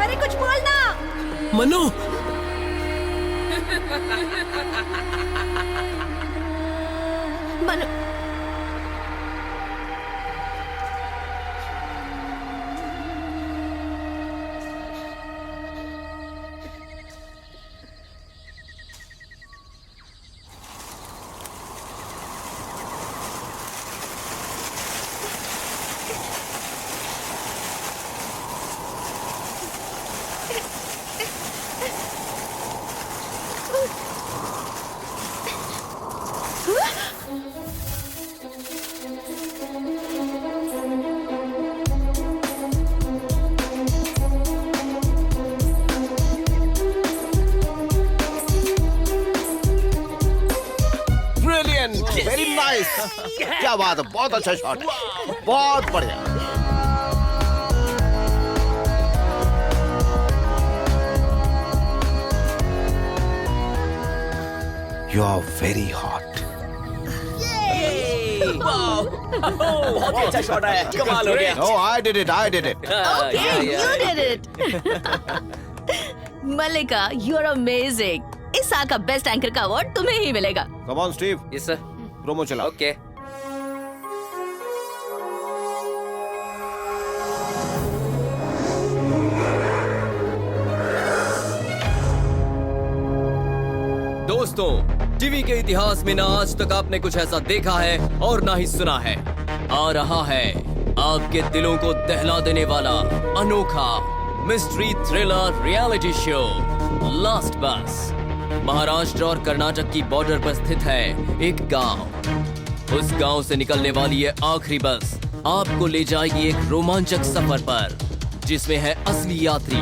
अरे कुछ बोलना।
मनु!
मनो,
वेरी नाइस। क्या बात है, बहुत अच्छा शॉट है, बहुत बढ़िया। You are very hot.
बहुत ही अच्छा शॉट है, कमाल हो गया।
No, I did it.
Okay, you did it. Mallika, you're amazing. इस साल का बेस्ट एंकर का अवार्ड तुम्हें ही मिलेगा।
Come on, Steve.
Yes sir.
Promo चला।
ओके।
दोस्तों, टीवी के इतिहास में ना आज तक आपने कुछ ऐसा देखा है और ना ही सुना है। आ रहा है आपके दिलों को दहला देने वाला अनोखा mystery thriller reality show last बस। महाराष्ट्र और कर्नाटक की बॉर्डर पर स्थित है एक गांव। उस गांव से निकलने वाली ये आखिरी बस आपको ले जाएगी एक रोमांचक सफर पर, जिसमें है असली यात्री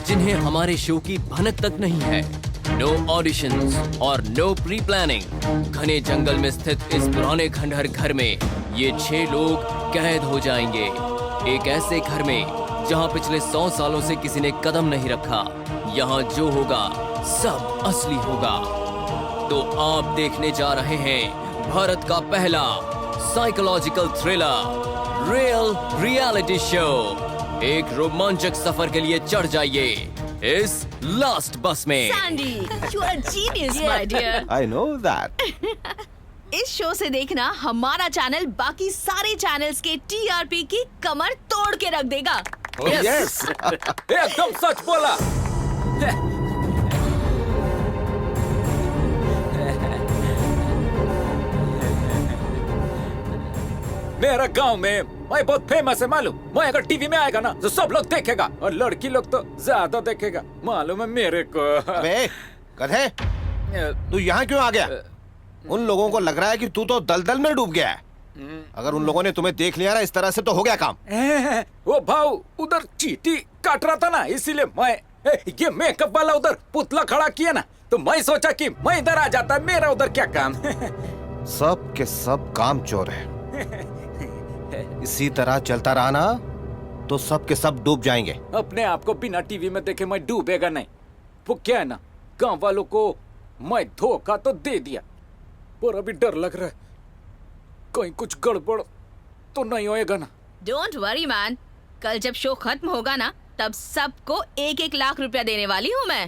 जिन्हें हमारे शो की भनक तक नहीं है। नो ऑडिशंस और नो प्री प्लानिंग। घने जंगल में स्थित इस पुराने खंडहर घर में ये 6 लोग कैद हो जाएंगे, एक ऐसे घर में जहां पिछले 100 सालों से किसी ने कदम नहीं रखा। यहाँ जो होगा सब असली होगा। तो आप देखने जा रहे हैं भारत का पहला psychological thriller real reality show. एक रोमांचक सफर के लिए चढ़ जाइए इस लास्ट बस में।
Sandy, you are a genius, my dear.
I know that.
इस शो से देखना हमारा चैनल बाकी सारे चैनल्स के टीआरपी की कमर तोड़ के रख देगा।
Oh, yes.
एकदम सच बोला। मेरा गांव में मैं बहुत फेमस है मालूम। मैं अगर टीवी में आएगा ना तो सब लोग देखेगा और लड़की लोग तो ज्यादा देखेगा मालूम है मेरे को।
अबे गधे, तू यहाँ क्यों आ गया? उन लोगों को लग रहा है कि तू तो दलदल में डूब गया है। अगर उन लोगों ने तुम्हें देख लिया ना इस तरह से तो हो गया काम।
वो भाव उधर चींटी काट रहा था ना, इसीलिए मैं ये मेकअप वाला उधर पुतला खड़ा किया ना, तो मैं सोचा कि मैं इधर आ जाता, मेरा उधर क्या काम।
सब के सब काम चोर है। इसी तरह चलता रहा ना तो सब के सब डूब जाएंगे।
अपने आप को बिना टीवी में देखे मैं डूबेगा नहीं। वो क्या है ना, गांव वालों को मैं धोखा तो दे दिया, पर अभी डर लग रहा है कहीं कुछ गड़बड़ तो नहीं होएगा ना।
डोंट वरी मैन, कल जब शो खत्म होगा ना तब सबको 1-1 लाख रुपया देने वाली हूँ मैं।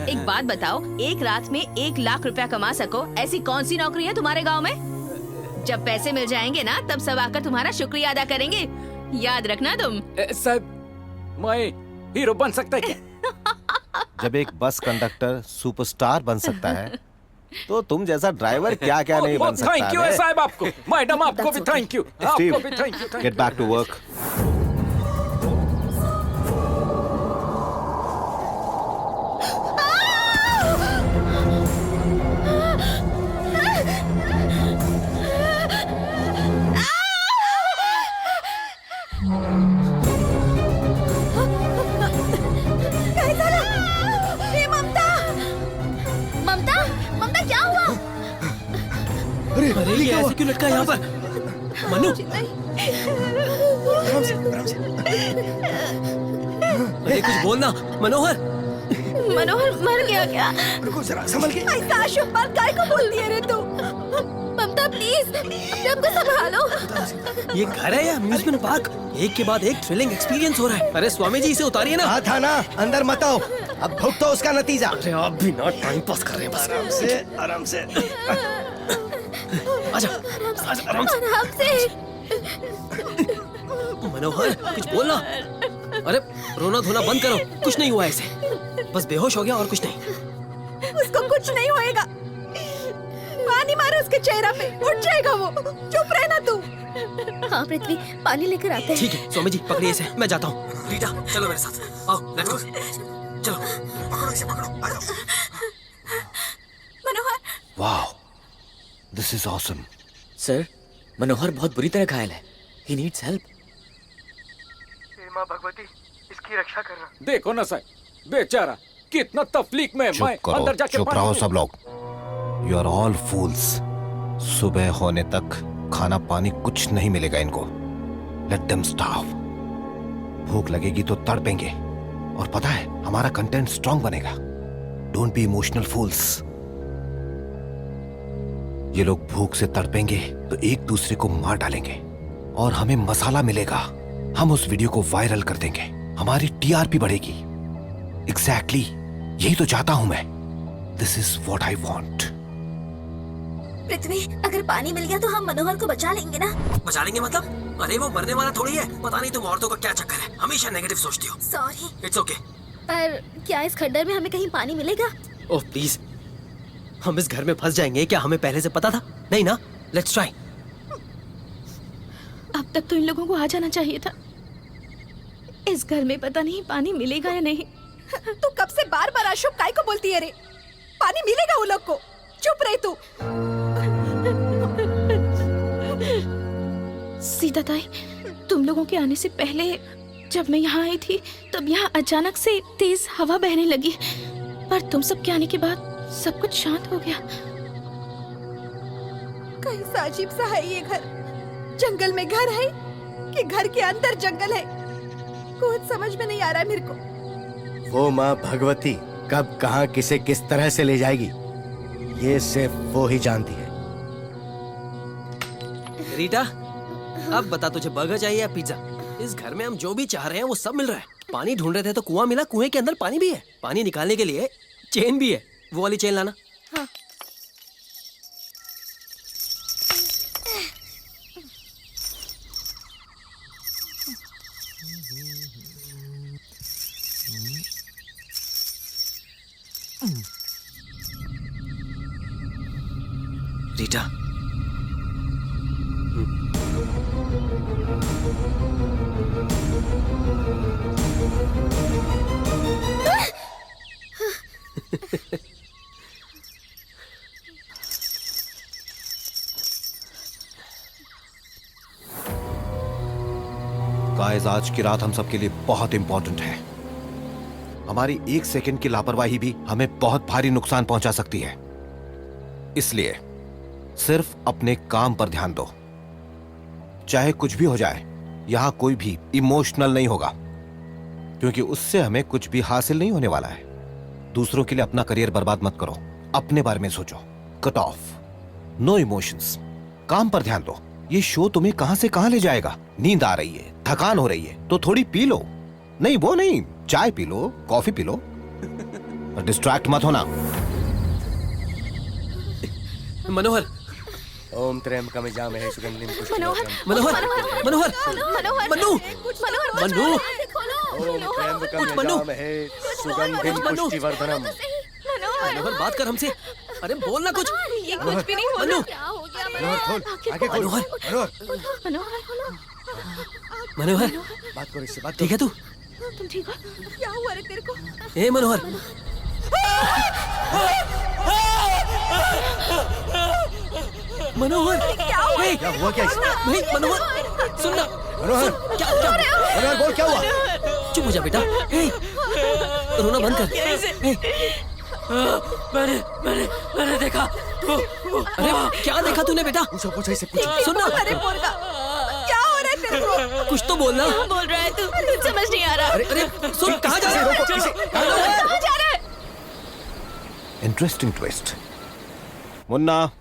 एक बात बताओ, एक रात में 1 लाख रुपया कमा सको ऐसी कौन सी नौकरी है तुम्हारे गांव में? जब पैसे मिल जाएंगे ना तब सब आकर तुम्हारा शुक्रिया अदा करेंगे, याद रखना तुम।
साहब, मैं हीरो बन सकता है क्या?
जब एक बस कंडक्टर सुपरस्टार बन सकता है तो तुम जैसा ड्राइवर क्या क्या नहीं बन सकता है।
थैंक यू साहब, आपको मैडम, आपको भी थैंक यू, आपको भी thank you.
Get back to work.
अरे ये ऐसे क्यों लटका यहाँ पर? मनु, अरे कुछ बोलना। मनोहर,
मनोहर मर गया क्या?
रुको जरा, संभल के।
ऐसा अशुभ बात काय को बोल दिया रे तू? ममता प्लीज अपने आप को संभालो।
ये घर है या अम्यूजमेंट पार्क? एक के बाद एक थ्रिलिंग एक्सपीरियंस हो रहा है। अरे स्वामी जी, इसे उतारिए ना।
हाँ था ना, अंदर मत आओ, अब भुगतो उसका नतीजा।
अरे आप भी ना टाइम पास कर रहे हैं बस।
आराम से।
आजा, आराम से।
आराम से।
मनोहर, कुछ बोलना। अरे रोना धोना बंद करो, कुछ नहीं हुआ ऐसे, बस बेहोश हो गया और कुछ नहीं।
उसको कुछ नहीं होएगा। पानी मारो उसके चेहरा पे, उठ जाएगा वो। चुप रहना तू। हाँ पृथ्वी, पानी लेकर आते हैं।
ठीक है स्वामी जी, पकड़िए इसे, मैं जाता हूँ। रीटा चलो मेरे साथ, आओ लेट्स गो। चलो पकड़ो इसे, पकड़ो, आ जाओ।
Manohar,
wow, this is awesome.
Sir, Manohar बहुत बुरी तरह घायल है। He needs help.
माँ भगवती, इसकी रक्षा करना।
देखो ना साहब, बेचारा कितना तकलीफ में है। मैं अंदर जाके
चुप रहो सब लोग। यू आर ऑल फूल्स। सुबह होने तक खाना पानी कुछ नहीं मिलेगा इनको। Let them starve. भूख लगेगी तो तड़पेंगे, और पता है हमारा कंटेंट स्ट्रांग बनेगा। डोंट बी इमोशनल फूल्स। ये लोग भूख से तड़पेंगे तो एक दूसरे को मार डालेंगे और हमें मसाला मिलेगा। हम उस वीडियो को वायरल कर देंगे, हमारी टीआरपी बढ़ेगी। एग्जैक्टली यही तो चाहता हूं मैं। This is what I want.
Prithvi, अगर पानी मिल गया तो हम मनोहर को बचा लेंगे ना?
बचा लेंगे मतलब? अरे वो मरने वाला थोड़ी है। पता नहीं तुम औरतों का क्या चक्कर है, हमेशा नेगेटिव सोचती हो।
सॉरी।
It's okay.
पर क्या इस खड्डर में हमें कहीं पानी मिलेगा?
ओह प्लीज, हम इस घर में फंस जाएंगे। क्या हमें पहले से पता था? नहीं ना। Let's try.
अब तक तो इन लोगों को आ जाना चाहिए था। इस घर में पता नहीं पानी मिलेगा या नहीं।
तू कब से बार बार अशोक काय को बोलती है रे? पानी मिलेगा उन लोग को। चुप रही तू।
सीता ताई, तुम लोगों के आने से पहले जब मैं यहाँ आई थी तब यहाँ अचानक से तेज हवा बहने लगी, पर तुम सब के आने के बाद सब कुछ शांत हो गया।
कैसा अजीब सा है ये घर। जंगल में घर है कि घर के अंदर जंगल है, कुछ समझ में नहीं आ रहा है मेरे को।
वो माँ भगवती कब कहाँ किसे किस तरह से ले जाएगी, ये सिर्फ वो ही जानती है।
रीटा, अब बता तुझे बर्गर चाहिए या पिज्जा? इस घर में हम जो भी चाह रहे हैं वो सब मिल रहा है। पानी ढूंढ रहे थे तो कुआं मिला, कुएं के अंदर पानी भी है। पानी निकालने के लिए चेन भी है, वो वाली चेन लाना।
हाँ।
रीटा,
गाइस, आज की रात हम सबके लिए बहुत इंपॉर्टेंट है। हमारी एक सेकंड की लापरवाही भी हमें बहुत भारी नुकसान पहुंचा सकती है। इसलिए सिर्फ अपने काम पर ध्यान दो। चाहे कुछ भी हो जाए, यहां कोई भी इमोशनल नहीं होगा, क्योंकि उससे हमें कुछ भी हासिल नहीं होने वाला है। दूसरों के लिए अपना करियर बर्बाद मत करो, अपने बारे में सोचो। कट ऑफ, नो इमोशंस, काम पर ध्यान दो। ये शो तुम्हें कहां से कहां ले जाएगा। नींद आ रही है, थकान हो रही है तो थोड़ी पी लो। नहीं वो नहीं, चाय P low, coffee P low, पर डिस्ट्रैक्ट मत होना।
मनोहर,
ओम त्र्यंबकम यजामहे सुगंधिं
मनोहर,
पुष्टिवर्धनम्।
मनोहर, मनोहर, मनु, मनु,
ओम त्र्यंबकम
कुछ मनु।
यजामहे सुगंधिं
मनु।
पुष्टिवर्धनम्।
मनोहर बात कर हमसे। अरे बोल ना कुछ।
ये कुछ भी नहीं हो
मनु,
रहा। क्या हो गया?
मनोहर खोल, आगे खोल।
मनोहर।
मनोहर,
मनोहर,
बात करो इससे, बात
ठीक है तू?
तुम ठीक हो?
क्या हुआ रे तेरे को?
ए मनोहर, मनोहर, ए,
क्या हुआ क्या इसे?
नहीं मनोहर, सुन ना।
मनोहर,
क्या क्या
मनोहर बोल क्या हुआ?
चुप हो जा बेटा। ए, रोना बंद कर। ए,
मैंने देखा।
अरे क्या देखा तूने बेटा?
पूछो पूछो इसे, पूछो।
सुन ना,
अरे पोरगा, क्या हो रहा है तेरे को?
कुछ तो बोलना।
बोल रहा है तू? कुछ समझ नहीं आ रहा।
अरे अरे सुन, कहाँ जा रहा
रोको, इसे, कहाँ जा रहा है?
कहाँ जा रहा है?
Interesting twist. मुन्ना,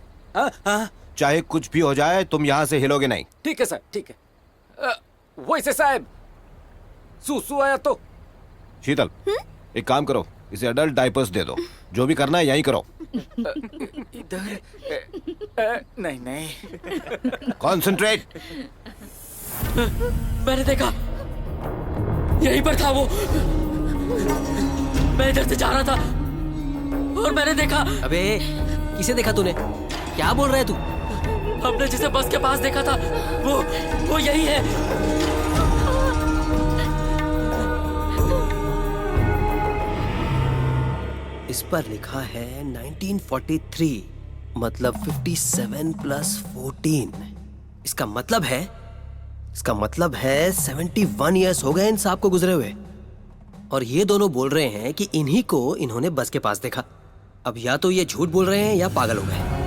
चाहे कुछ भी हो जाए तुम यहां से हिलोगे नहीं।
ठीक है सर, ठीक है। वैसे साहब, सूसू आया तो
शीतल, एक काम करो, इसे अडल्ट डायपर्स दे दो। जो भी करना है यहीं करो।
इधर नहीं नहीं।
कॉन्सेंट्रेट।
मैंने देखा, यहीं पर था वो। मैं इधर से जा रहा था और मैंने देखा।
अबे किसे देखा तूने? क्या बोल रहा है तू?
हमने जिसे बस के पास देखा था वो यही है।
इस पर लिखा है 1943, मतलब 57 प्लस 14। इसका मतलब है 71 इयर्स हो गए इन साहब को गुजरे हुए। और ये दोनों बोल रहे हैं कि इन्हीं को इन्होंने बस के पास देखा। अब या तो ये झूठ बोल रहे हैं या पागल हो गए।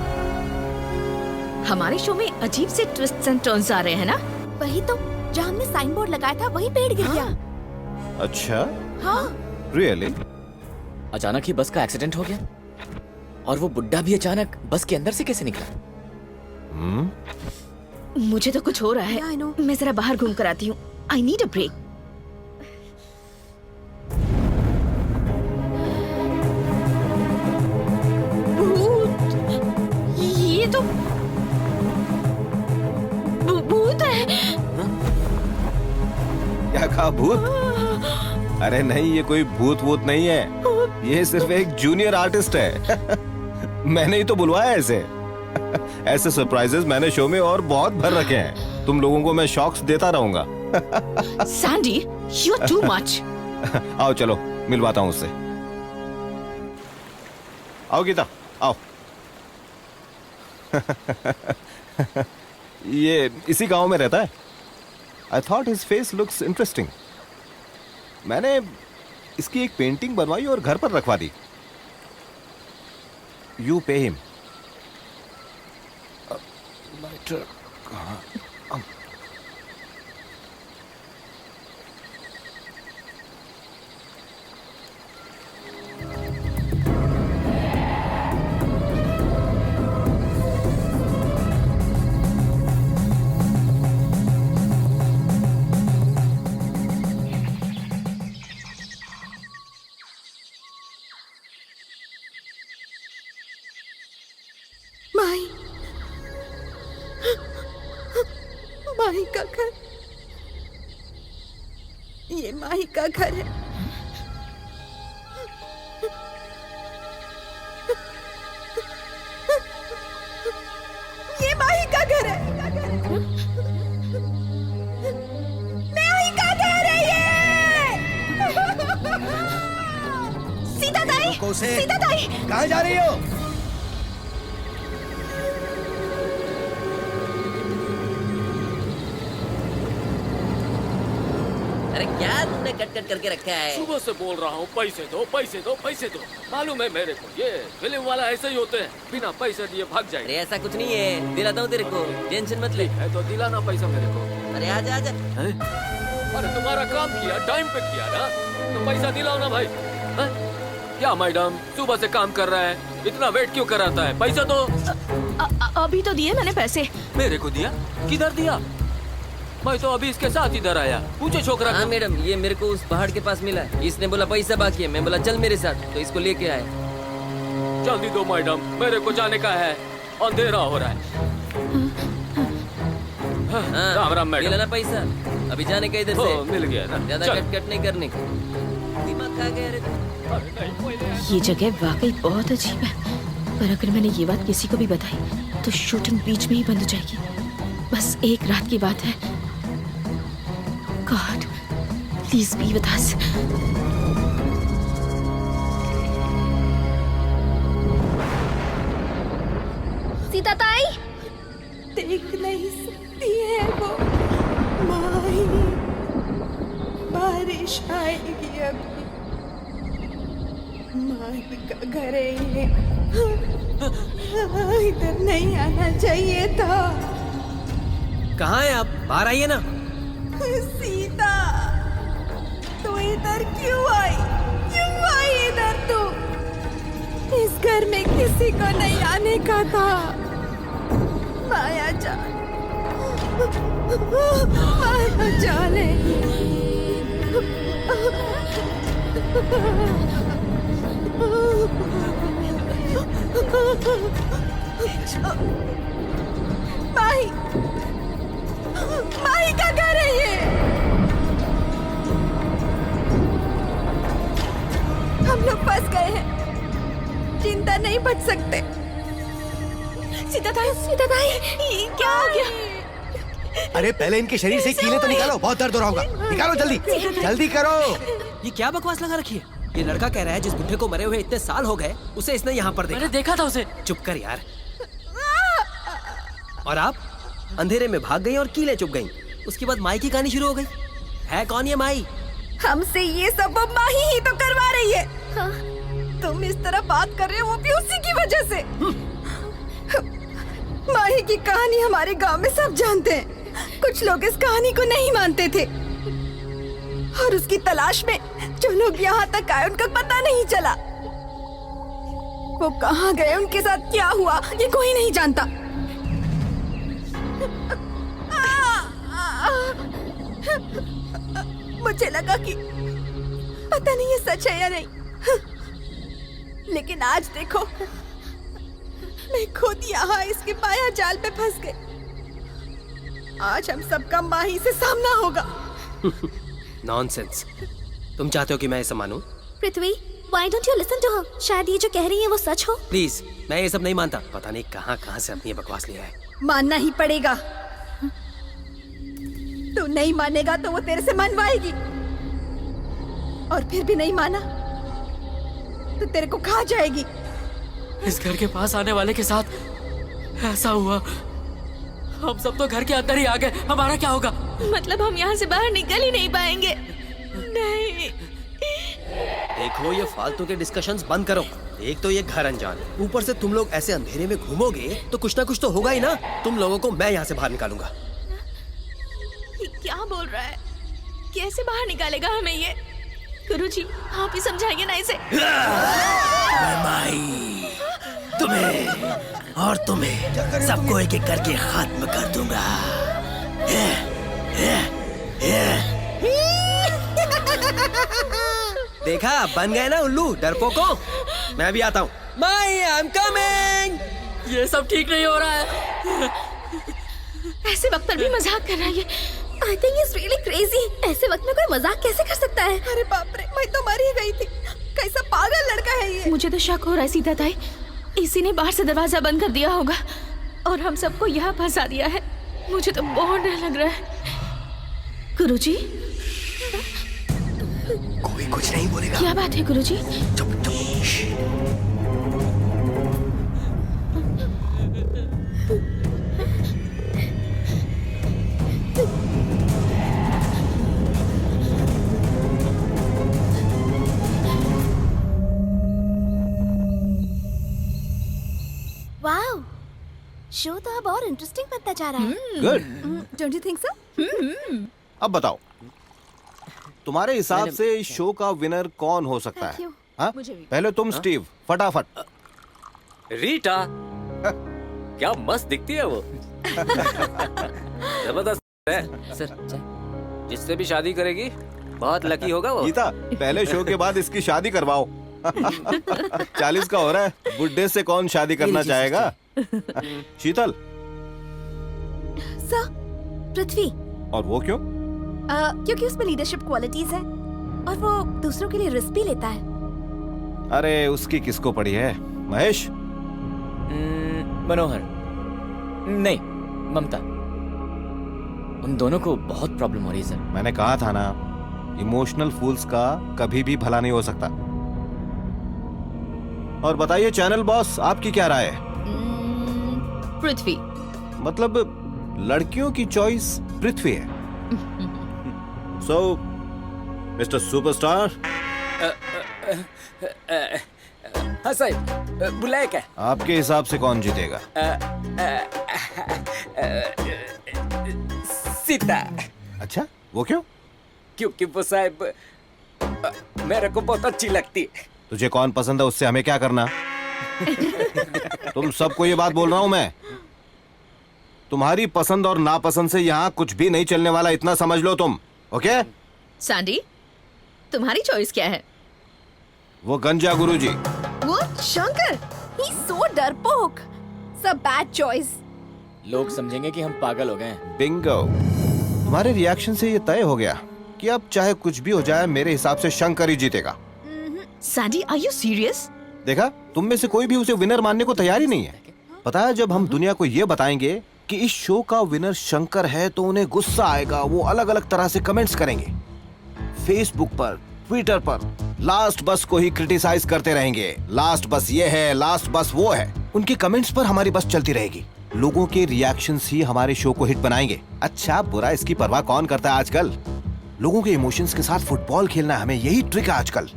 हमारे शो में अजीब से ट्विस्ट्स एंड टर्न्स आ रहे हैं ना?
वही तो, जहाँ हमने साइन बोर्ड लगाया था वही पेड़ गिर गया।
अच्छा,
हाँ।
रियली?
अचानक ही बस का एक्सीडेंट हो गया और वो बुड्ढा भी अचानक बस के अंदर से कैसे निकला?
मुझे तो कुछ हो रहा है।
Yeah, I know.
मैं जरा बाहर घूम कर आती हूँ। I need a break. ये तो भूत है।
क्या कहा, भूत? अरे नहीं, ये कोई भूत वूत नहीं है, ये सिर्फ एक जूनियर आर्टिस्ट है। मैंने ही तो बुलवाया ऐसे। ऐसे सरप्राइजेस मैंने शो में और बहुत भर रखे हैं। तुम लोगों को मैं शॉक्स देता रहूंगा।
Sandy, you are too much.
आओ चलो, मिलवाता हूँ उससे। आओ गीता, आओ। ये इसी गांव में रहता है। I thought his face looks interesting. मैंने इसकी एक पेंटिंग बनवाई और घर पर रखवा दी। You pay him.
माही, माही का घर, ये माही का घर है। ये माही का घर है। माही का घर है ये। सीता ताई, सीता ताई,
कहाँ जा रही हो?
अरे क्या तुमने कट कट करके रखा है?
सुबह से बोल रहा हूँ, पैसे दो पैसे दो पैसे दो। मालूम है मेरे को, ये फिल्म वाला ऐसे ही होते हैं, बिना पैसे दिए भाग जाए।
अरे ऐसा कुछ नहीं है, दिलाता हूँ तेरे को, टेंशन मत ले।
है तो दिलाना पैसा मेरे को।
अरे आजा आजा।
अरे तुम्हारा काम किया, टाइम पे किया ना, तो पैसा दिलाओ ना भाई। है? क्या मैडम, सुबह से काम कर रहा है, इतना वेट क्यों कराता है? पैसा दो।
अभी तो दिए मैंने पैसे।
मेरे को दिया? किधर दिया? मैं तो अभी इसके साथ इधर आया। पूछो छोकरा।
हाँ मैडम, ये मेरे को उस पहाड़ के पास मिला है। इसने बोला पैसा बाकी है, मैं बोला चल मेरे साथ, तो इसको लेके आए।
जल्दी दो मैडम, मेरे को जाने का है, अंधेरा हो रहा है। राम राम मैडम।
मिला ना पैसा? अभी जाने का इधर से।
मिल गया ना।
ज्यादा
चल।
कट कट नहीं करने का। दिमाग खा गया रे तू।
ये जगह वाकई बहुत अजीब है, पर अगर मैंने ये बात किसी को भी बताई तो शूटिंग बीच में ही बंद हो जाएगी। बस एक रात की बात है। God, please be with us.
Sita ताई, देख नहीं सकती है वो माही। बारिश आएगी अभी। माही का घर है ये। इधर नहीं आना चाहिए था।
कहाँ है आप? बाहर आइए ना।
सीता, तू इधर क्यों आई? क्यों आई इधर तू? इस घर में किसी को नहीं आने का था। माया जान, माया जाने। माही, माही का घर है ये। हम लोग फंस गए हैं, जिंदा नहीं बच सकते। सीता ताई, सीता ताई, ये क्या हो गया?
अरे पहले इनके शरीर से कीले तो निकालो, बहुत दर्द हो रहा होगा। निकालो जल्दी, जल्दी करो।
ये क्या बकवास लगा रखी है? ये लड़का कह रहा है जिस बुढ़े को मरे हुए इतने साल हो गए, उसे इसने यहाँ पर देखा।
मैंने देखा था उसे।
चुप कर यार। और आप अंधेरे में भाग गई और कीले चुप गई। उसके बाद माई की कहानी शुरू हो गई। है कौन ये माई?
हमसे ये सब वो माही ही तो करवा रही है। हाँ? तुम इस तरह बात कर रहे हो, वो भी उसी की वजह से। माही की कहानी हमारे गांव में सब जानते हैं। कुछ लोग इस कहानी को नहीं मानते थे, और उसकी तलाश में जो लोग यहाँ तक आए उनका पता नहीं चला। वो कहाँ गए, उनके साथ क्या हुआ, ये कोई नहीं जानता। मुझे लगा कि पता नहीं ये सच है या नहीं, लेकिन आज देखो मैं खुद यहाँ इसके माया जाल पे फंस गई। आज हम सबका माही से सामना होगा।
नॉनसेंस। तुम चाहते हो कि मैं ऐसा मानूं?
पृथ्वी, why don't you listen to her? शायद ये जो कह रही है वो सच हो।
प्लीज, मैं ये सब नहीं मानता। पता नहीं कहाँ से अपनी ये बकवास लिया है।
मानना ही पड़ेगा। तू नहीं मानेगा तो वो तेरे से मनवाएगी, और फिर भी नहीं माना तो तेरे को खा जाएगी।
इस घर के पास आने वाले के साथ ऐसा हुआ। हम सब तो घर के अंदर ही आ गए। हमारा क्या होगा?
मतलब हम यहाँ से बाहर निकल ही नहीं पाएंगे। नहीं।
देखो, ये फालतू के डिस्कशंस बंद करो। एक तो ये घर अनजान, ऊपर से तुम लोग ऐसे अंधेरे में घूमोगे तो कुछ ना कुछ तो होगा ही ना। तुम लोगों को मैं यहाँ से बाहर निकालूंगा।
ये क्या बोल रहा है? कैसे बाहर निकालेगा हमें ये? गुरुजी, आप ही समझाएंगे ना इसे।
मैं माई तुम्हें और तुम्हें सबको एक एक करके खत्म कर दूंगा। देखा, बन गए ना उल्लू डरपोको। मैं भी आता हूँ। माई, आई एम कमिंग। ये सब ठीक नहीं हो रहा है।
ऐसे वक्त पर भी मजाक कर रहा है।
I think he's really crazy. ऐसे वक्त में कोई मजाक कैसे कर सकता है? अरे बाप रे, मैं तो मर ही गई थी। कैसा पागल लड़का है ये।
मुझे तो शक हो रहा है सीता ताई, इसी ने बाहर से दरवाजा बंद कर दिया होगा और हम सबको यहाँ फंसा दिया है। मुझे तो बहुत डर लग रहा है। गुरुजी,
कोई कुछ नहीं बोलेगा।
क्या बात है गुरुजी?
चुप चुप।
वाओ, शो तो अब और इंटरेस्टिंग बनता जा रहा है।
Good.
Don't you think so?
अब बताओ, तुम्हारे हिसाब से इस शो का विनर कौन हो सकता
Thank
है?
you.
हाँ?
मुझे भी।
पहले तुम स्टीव, फटाफट।
रीटा, क्या मस्त दिखती है वो। जबरदस्त है।
सर,
जिससे भी शादी करेगी बहुत लकी होगा वो।
गीता, पहले शो के बाद इसकी शादी करवाओ। 40 का हो रहा है, बुड्ढे से कौन शादी करना चाहेगा? शीतल।
सर, पृथ्वी।
और वो क्यों?
क्योंकि उसमें लीडरशिप क्वालिटीज है और वो दूसरों के लिए रिस्क भी लेता है।
अरे उसकी किसको पड़ी है? महेश।
मनोहर नहीं, ममता। उन दोनों को बहुत प्रॉब्लम हो रही है सर।
मैंने कहा था ना, इमोशनल फूल्स का कभी भी भला नहीं हो सकता। और बताइए चैनल बॉस, आपकी क्या राय है?
पृथ्वी।
मतलब लड़कियों की चॉइस पृथ्वी है। सो मिस्टर सुपरस्टार,
हाँ साहब, बुलाए क्या?
आपके हिसाब से कौन जीतेगा?
सीता।
अच्छा, वो क्यों?
क्योंकि वो साहब मेरे को बहुत अच्छी लगती है।
तुझे कौन पसंद है उससे हमें क्या करना? तुम सबको ये बात बोल रहा हूं मैं। तुम्हारी पसंद और नापसंद से यहाँ कुछ भी नहीं चलने वाला, इतना समझ लो तुम। ओके?
सैंडी, तुम्हारी चॉइस क्या है?
वो गंजा गुरुजी।
What? शंकर? He's so डरपोक. It's a bad choice.
लोग समझेंगे कि हम पागल हो गए हैं।
बिंगो। तुम्हारे रिएक्शन से ये तय हो गया कि अब चाहे कुछ भी हो जाए, मेरे हिसाब से शंकर ही जीतेगा।
Sandy, are you serious?
देखा, तुम में से कोई भी उसे विनर मानने को तैयार ही नहीं है। पता है, जब हम दुनिया को ये बताएंगे कि इस शो का विनर शंकर है तो उन्हें गुस्सा आएगा। वो अलग अलग तरह से कमेंट्स करेंगे, फेसबुक पर, ट्विटर पर, लास्ट बस को ही क्रिटिसाइज करते रहेंगे। लास्ट बस ये है, लास्ट बस वो है। उनके कमेंट्स पर हमारी बस चलती रहेगी। लोगों के रिएक्शंस ही हमारे शो को हिट बनाएंगे। अच्छा बुरा इसकी परवाह कौन करता है आजकल? लोगों के इमोशंस के साथ फुटबॉल खेलना, हमें यही ट्रिक है आजकल।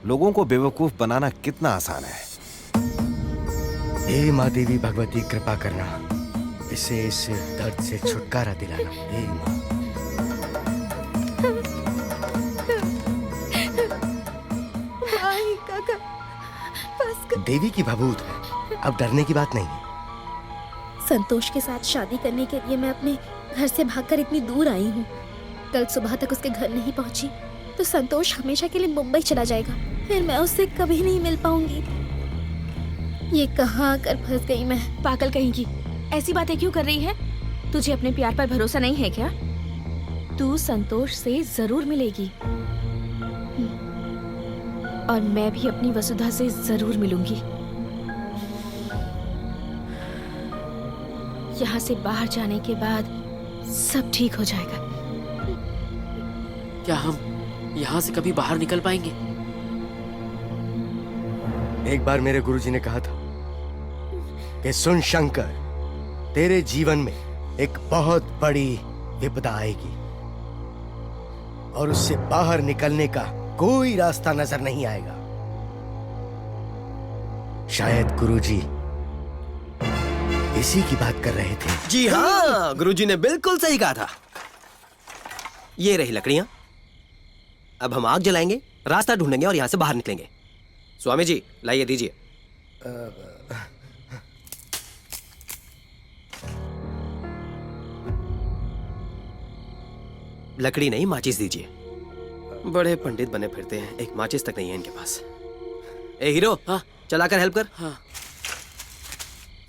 लोगों को बेवकूफ बनाना कितना आसान है।
हे माँ देवी भगवती, कृपा करना, इसे इस दर्द से छुटकारा दिलाना। हे माँ।
काका, बस कर।
देवी की भभूत है, अब डरने की बात नहीं है।
संतोष के साथ शादी करने के लिए मैं अपने घर से भागकर इतनी दूर आई हूँ, कल सुबह तक उसके घर नहीं पहुंची तो संतोष हमेशा के लिए मुंबई चला जाएगा। फिर मैं उससे कभी नहीं मिल पाऊंगी। ये कहाँ आकर फंस गई मैं।
पागल कहेंगी, ऐसी बातें क्यों कर रही है? तुझे अपने प्यार पर भरोसा नहीं है क्या? तू संतोष से जरूर मिलेगी और मैं भी अपनी वसुधा से जरूर मिलूंगी। यहाँ से बाहर जाने के बाद सब ठीक हो जाएगा।
क्या हम यहाँ से कभी बाहर निकल पाएंगे?
एक बार मेरे गुरुजी ने कहा था कि सुन शंकर, तेरे जीवन में एक बहुत बड़ी विपदा आएगी और उससे बाहर निकलने का कोई रास्ता नजर नहीं आएगा। शायद गुरुजी इसी की बात कर रहे थे।
जी हाँ, गुरुजी ने बिल्कुल सही कहा था। ये रही लकड़ियां। अब हम आग जलाएंगे, रास्ता ढूंढेंगे और यहां से बाहर निकलेंगे। स्वामी जी, लाइए, दीजिए। लकड़ी नहीं, माचिस दीजिए। बड़े पंडित बने फिरते हैं, एक माचिस तक नहीं है इनके पास। ए हीरो,
हाँ?
चलाकर हेल्प कर।
हाँ।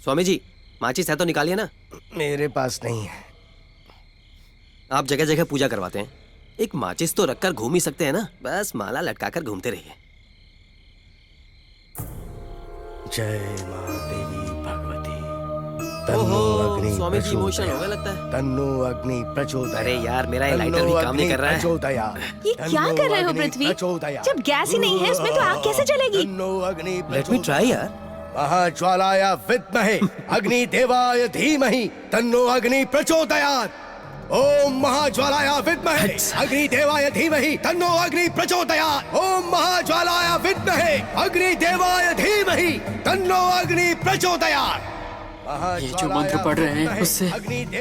स्वामी जी, माचिस है तो निकालिए ना।
मेरे पास नहीं है।
आप जगह जगह पूजा करवाते हैं, एक माचिस तो रखकर घूम ही सकते हैं ना। बस माला लटकाकर घूमते रहिए।
जय मां देवी भगवती। तन्नो अग्नि
स्वामी जी इमोशनल हो
प्रचोदयात्।
गया लगता है।
तन्नो अग्नि प्रचोदयात्।
अरे यार, मेरा ये लाइटर भी काम नहीं कर रहा है।
ये क्या कर रहे हो पृथ्वी? जब गैस ही नहीं है उसमें तो आग कैसे चलेगी?
तन्नो अग्नि
लेट मी ट्राई यार।
महाज्वालाय विद्महे अग्नि देवाय धीमहि तन्नो अग्नि प्रचोदयात्। ओम महाज्वालाय विद्महे अग्नि देवाय धीमहि तन्नो अग्नि प्रचोदयात्। ओम महाज्वालाय विद्महे अग्नि देवाय धीमहि तन्नो अग्नि प्रचोदयात्।
ये जो मंत्र पढ़ रहे हैं उससे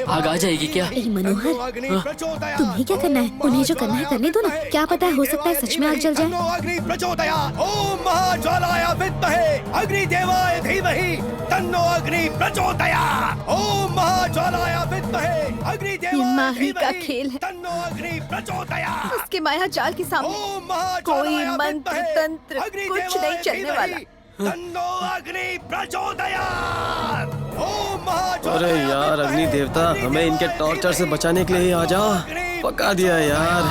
आग आ जाएगी क्या?
ए मनोहर, तुम्हें क्या करना है? उन्हें जो करना है करने दो ना। क्या पता है, हो सकता है सच में आग जल जाए।
अग्नि प्रचोदयात्। ओम महाज्वालाय विद्महे अग्नि देवाय धीमहि तन्नो अग्नि प्रचोदयात्। ओम महाज्वालाय विद्महे अग्नि देवाय
माही का खेल है।
तन्नो अग्नि प्रचोदयात्।
उसके माया जाल के सामने
ओम महाज्वालाय
कोई मंत्र
विद्महे
तंत्र
अग्नि
कुछ
देवाय
नहीं चलने
धीमहि
वाला।
तन्नो अग्नि प्रचोदयात्। ओम महाज्वालाय
अरे यार, अग्नि देवता, हमें इनके टॉर्चर से बचाने के लिए ही आ जा। पका दिया यार।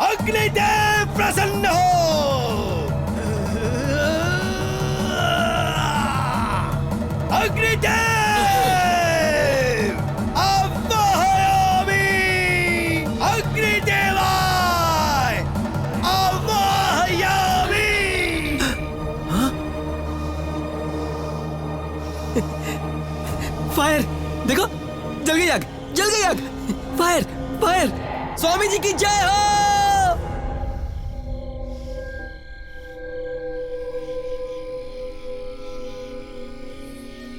अग्निदेव प्रसन्न हो। अग्निदेव आवाहयामि। अग्निदेवाय आवाहयामि।
फायर! देखो, जल गई आग, जल गई आग। Fire, fire! स्वामी जी की जय हो।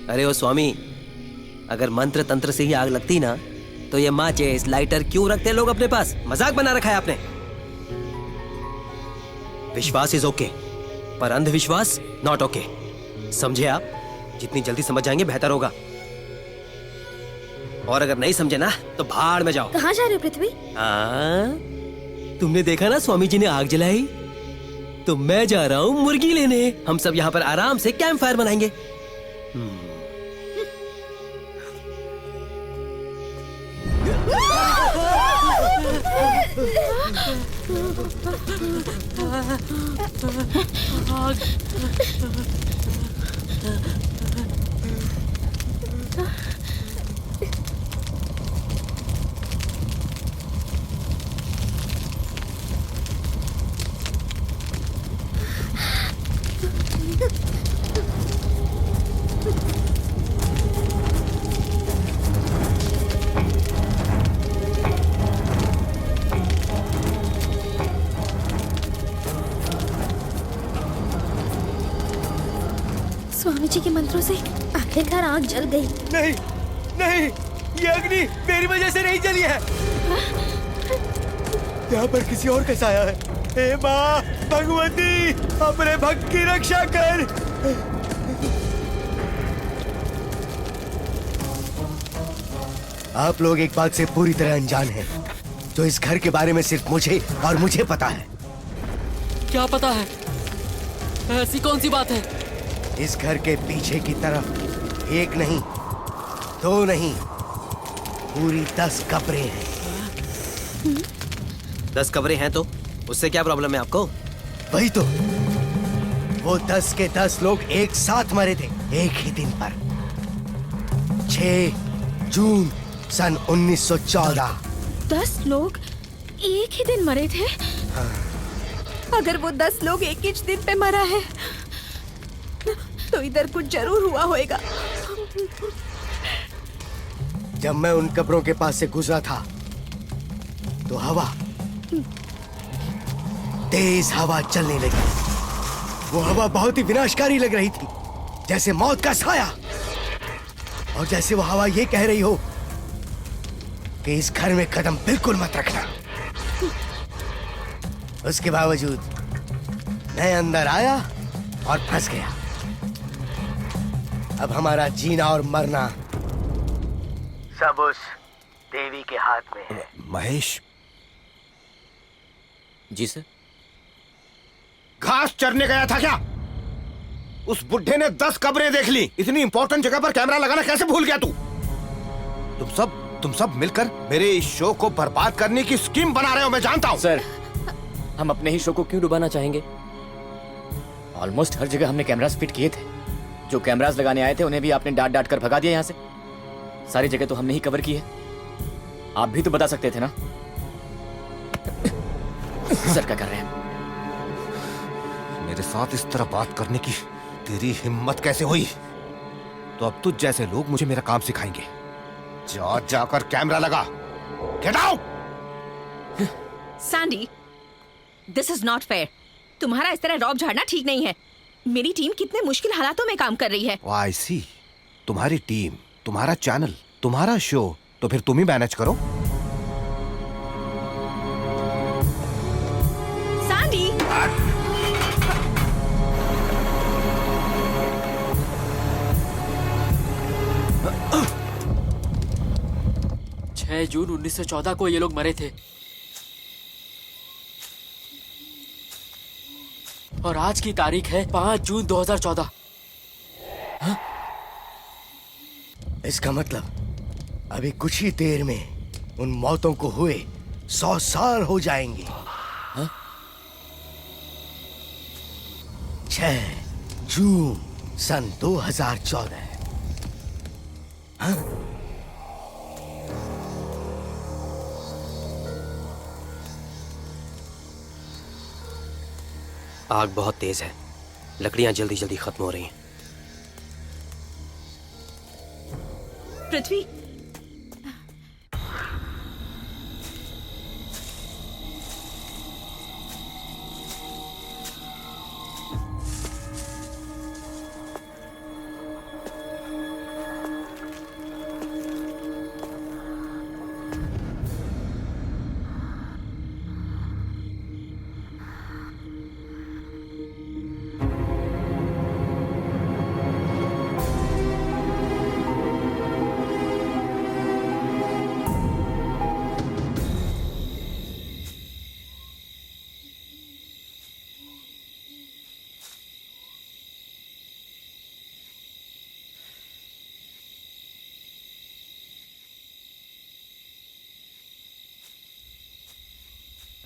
अरे ओ स्वामी, अगर मंत्र तंत्र से ही आग लगती ना तो ये माचिस लाइटर क्यों रखते लोग अपने पास? मजाक बना रखा है आपने। विश्वास इज ओके, पर अंधविश्वास नॉट ओके। समझे आप? जितनी जल्दी समझ जाएंगे बेहतर होगा। और अगर नहीं समझे ना तो भाड़ में जाओ।
कहाँ जा रहे हो पृथ्वी?
तुमने देखा ना स्वामी जी ने आग जलाई, तो मैं जा रहा हूँ मुर्गी लेने। हम सब यहाँ पर आराम से कैंप फायर बनाएंगे।
स्वामी जी के मंत्रों से आखिरकार आग जल गई।
नहीं, नहीं, ये अग्नि मेरी वजह से नहीं जली है। यहाँ पर किसी और का साया है। हे माँ भगवती, अपने भक्त की रक्षा कर। आप लोग एक बात से पूरी तरह अनजान हैं। तो इस घर के बारे में सिर्फ मुझे और मुझे पता है।
क्या पता है? ऐसी कौन सी बात है?
इस घर के पीछे की तरफ एक नहीं, दो नहीं, पूरी 10 कब्रें हैं।
10 कब्रें हैं तो उससे क्या प्रॉब्लम है आपको?
वही तो, वो 10 के 10 लोग एक साथ मरे थे एक ही दिन पर, 6 जून सन 1914।
10 लोग एक ही दिन मरे थे? अगर वो 10 लोग एक ही दिन पे मरा है तो इधर कुछ जरूर हुआ होएगा।
जब मैं उन कब्रों के पास से गुजरा था तो हवा, तेज हवा चलने लगी। वो हवा बहुत ही विनाशकारी लग रही थी, जैसे मौत का साया। और जैसे वो हवा ये कह रही हो कि इस घर में कदम बिल्कुल मत रखना। उसके बावजूद मैं अंदर आया और फंस गया। अब हमारा जीना और मरना सब उस देवी के हाथ में है।
महेश,
जी सर।
घास चरने गया था क्या? उस बुढ़े ने 10 कब्रें देख ली। इतनी इंपॉर्टेंट जगह पर कैमरा लगाना कैसे भूल गया तू? तुम सब मिलकर मेरे इस शो को बर्बाद करने की स्कीम बना रहे हो, मैं जानता हूँ।
सर, हम अपने ही शो को क्यों डुबाना चाहेंगे? ऑलमोस्ट हर जगह हमने कैमरास फिट किए थे। जो कैमरास लगाने आए थे उन्हें भी आपने डांट डांट कर भगा दिया यहाँ से। सारी जगह तो हमने ही कवर की है। आप भी तो बता सकते थे ना। सर क्या कर रहे हैं?
मेरे साथ इस तरह बात करने की तेरी हिम्मत कैसे हुई? तो अब तुझ जैसे लोग मुझे मेरा काम सिखाएंगे। जाकर कैमरा लगा। Get out.
Sandy, this is not fair. तुम्हारा इस तरह रौब झाड़ना ठीक नहीं है। मेरी टीम कितने मुश्किल हालातों में काम कर रही है।
आई सी। तुम्हारी टीम, तुम्हारा चैनल, तुम्हारा शो, तो फिर तुम ही मैनेज करो।
सैंडी,
6 जून 1914 को ये लोग मरे थे और आज की तारीख है 5 जून 2014।
इसका मतलब अभी कुछ ही देर में उन मौतों को हुए 100 साल हो जाएंगे। 6 जून सन 2014।
आग बहुत तेज है, लकड़ियां जल्दी जल्दी खत्म हो रही हैं।
पृथ्वी,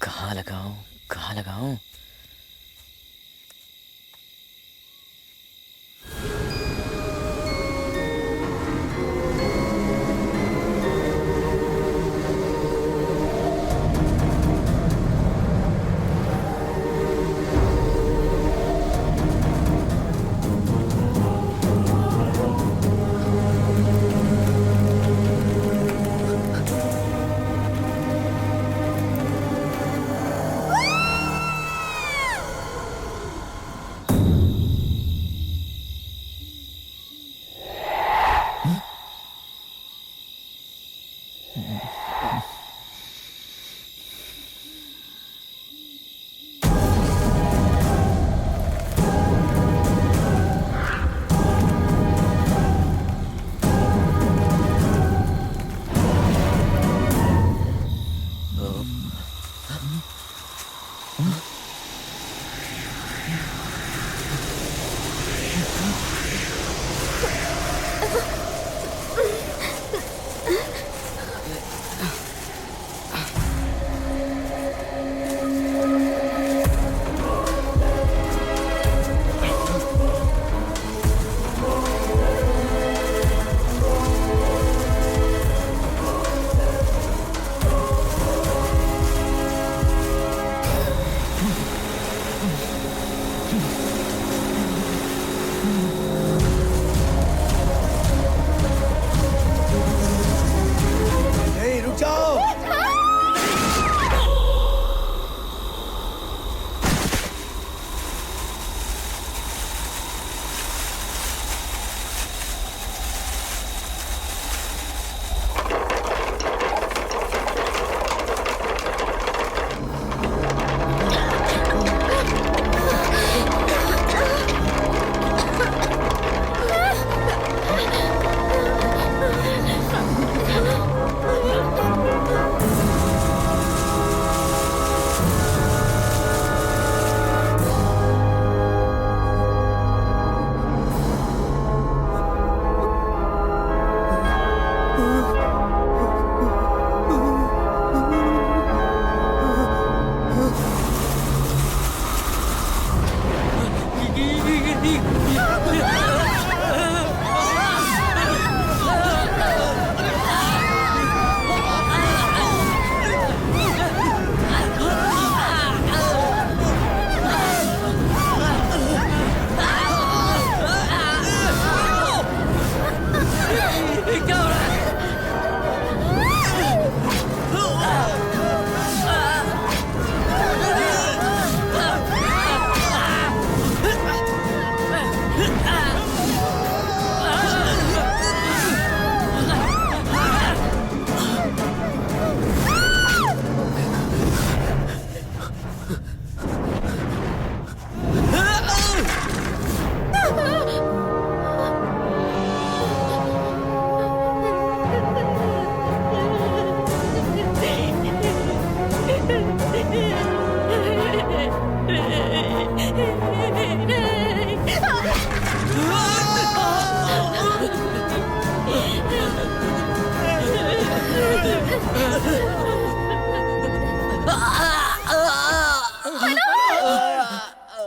कहाँ लगाऊं, कहाँ लगाऊं?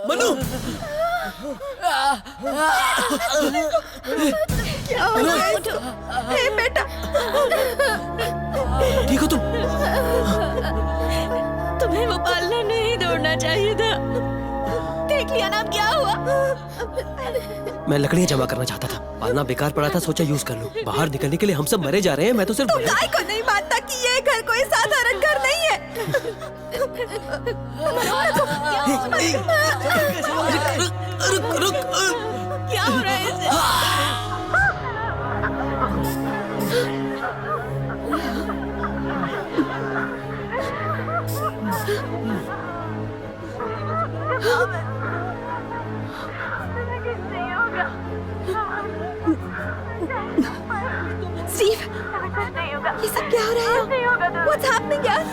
मनु
क्या हो गया इसको? हे बेटा,
ठीक हो तुम?
तुम्हें वो पालना नहीं दौड़ना चाहिए था। देख लिया ना अब क्या हुआ।
मैं लकड़ियाँ जमा करना चाहता था, पालना बेकार पड़ा था, सोचा यूज कर लूं। बाहर निकलने के लिए हम सब मरे जा रहे हैं, मैं तो सिर्फ
गाय को नहीं मानता कि ये घर कोई साधारण घर नहीं है।
रुक।
क्या हो रहा है इसे?
स्टीव, ये सब क्या हो रहा है? What's happening यार?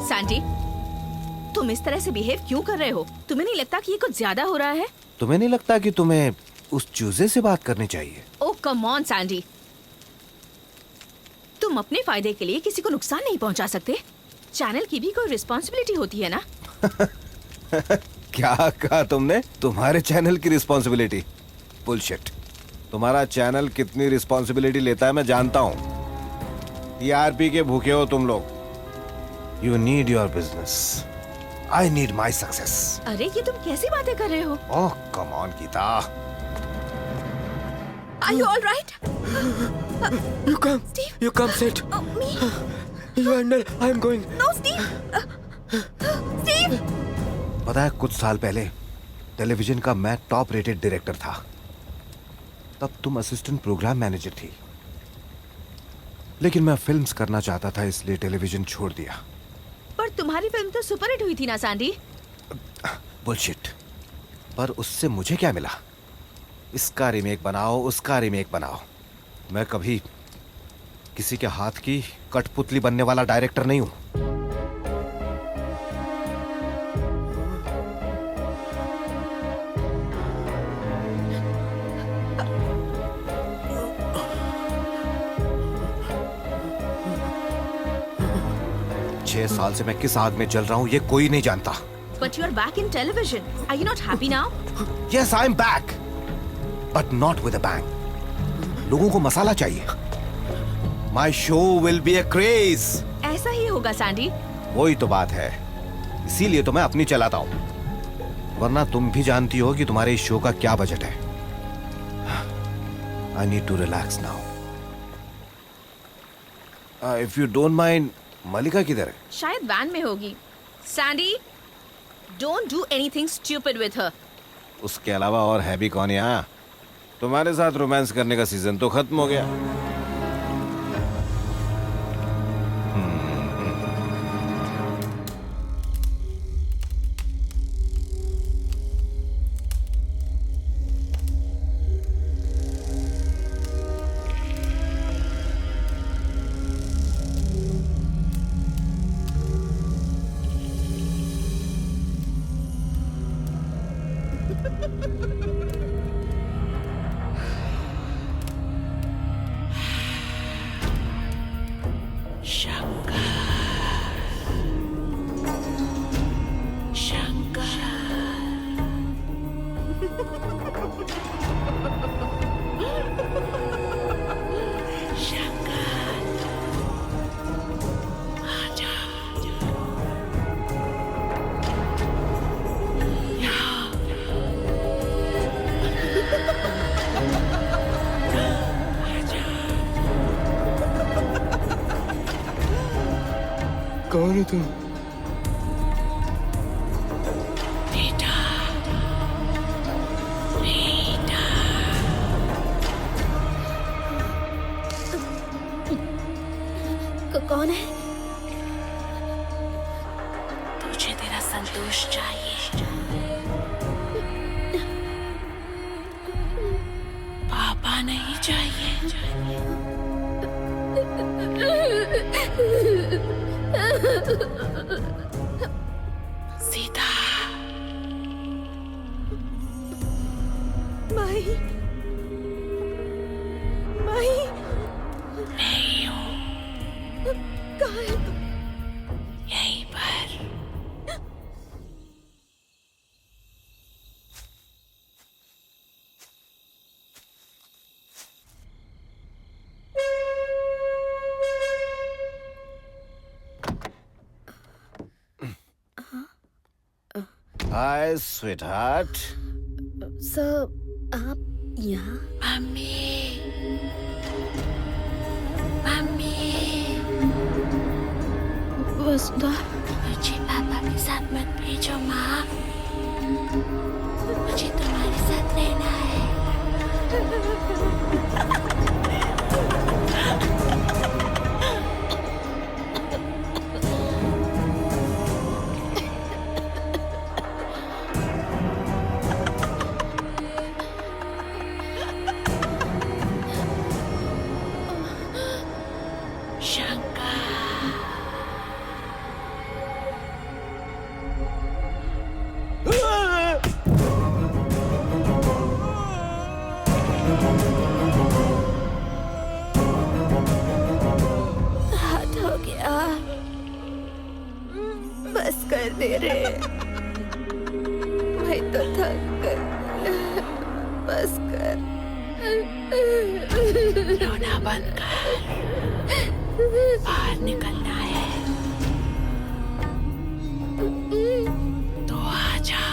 सैंडी, तुम इस तरह से बिहेव क्यों कर रहे हो? तुम्हें नहीं लगता कि ये कुछ ज्यादा हो रहा है?
तुम्हें नहीं लगता कि तुम्हें उस चूजे से बात करनी चाहिए?
ओह कम ऑन सैंडी, तुम अपने फायदे के लिए किसी को नुकसान नहीं पहुंचा सकते। चैनल की भी कोई रिस्पॉन्सिबिलिटी होती है ना।
क्या कहा तुमने? तुम्हारे चैनल की रिस्पॉन्सिबिलिटी? बुलशिट। तुम्हारा चैनल कितनी रिस्पॉन्सिबिलिटी लेता है मैं जानता हूँ। टीआरपी के भूखे हो तुम लोग। You need your business. I need my success.
अरे ये तुम कैसी बातें कर रहे हो?
Oh, come on, Geeta.
Are you all right?
You come.
Steve.
You come, sit.
Me?
You and I am going.
No, Steve. Steve.
पता है कुछ साल पहले टेलीविजन का मैं टॉप रेटेड डायरेक्टर था। तब तुम असिस्टेंट प्रोग्राम मैनेजर थी। लेकिन मैं फिल्म्स करना चाहता था, इसलिए टेलीविजन छोड़ दिया।
पर तुम्हारी फिल्म तो सुपरहिट हुई थी ना सैंडी।
बुलशिट। पर उससे मुझे क्या मिला? इसका रीमेक बनाओ, उसका रीमेक बनाओ। मैं कभी किसी के हाथ की कठपुतली बनने वाला डायरेक्टर नहीं हूं। 6 साल से मैं किस आग में जल रहा हूँ ये कोई नहीं जानता।
But you're back in television. Are you not happy now?
Yes, I'm back, but not with a bang. लोगों को मसाला चाहिए। My show will be a craze.
ऐसा ही होगा सैंडी।
वही तो बात है, इसीलिए तो मैं अपनी चलाता हूँ। वरना तुम भी जानती हो कि तुम्हारे इस शो का क्या बजट है। I need to relax now. If you don't mind, मलिका किधर है?
शायद वैन में होगी। Sandy, don't do anything stupid with her.
उसके अलावा और है भी कौन यहाँ? तुम्हारे साथ रोमांस करने का सीजन तो खत्म हो गया।
कौन है तुम?
कौन है?
तुझे तेरा संतोष चाहिए।
नहीं चाहिए। सीता।
माही, माही,
नहीं हूँ।
कहाँ है तुम?
यहीं पर।
हाय स्वीटहार्ट।
सर, आप यहाँ?
मम्मी, मम्मी,
वसुधा,
मुझे पापा के साथ मत भेजो माँ। मुझे तुम्हारे साथ रहना है।
हाथ हो गया, बस कर दे रे। मैं तो थक गई, बस कर।
रोना बंद कर। बाहर निकलना है तो आजा,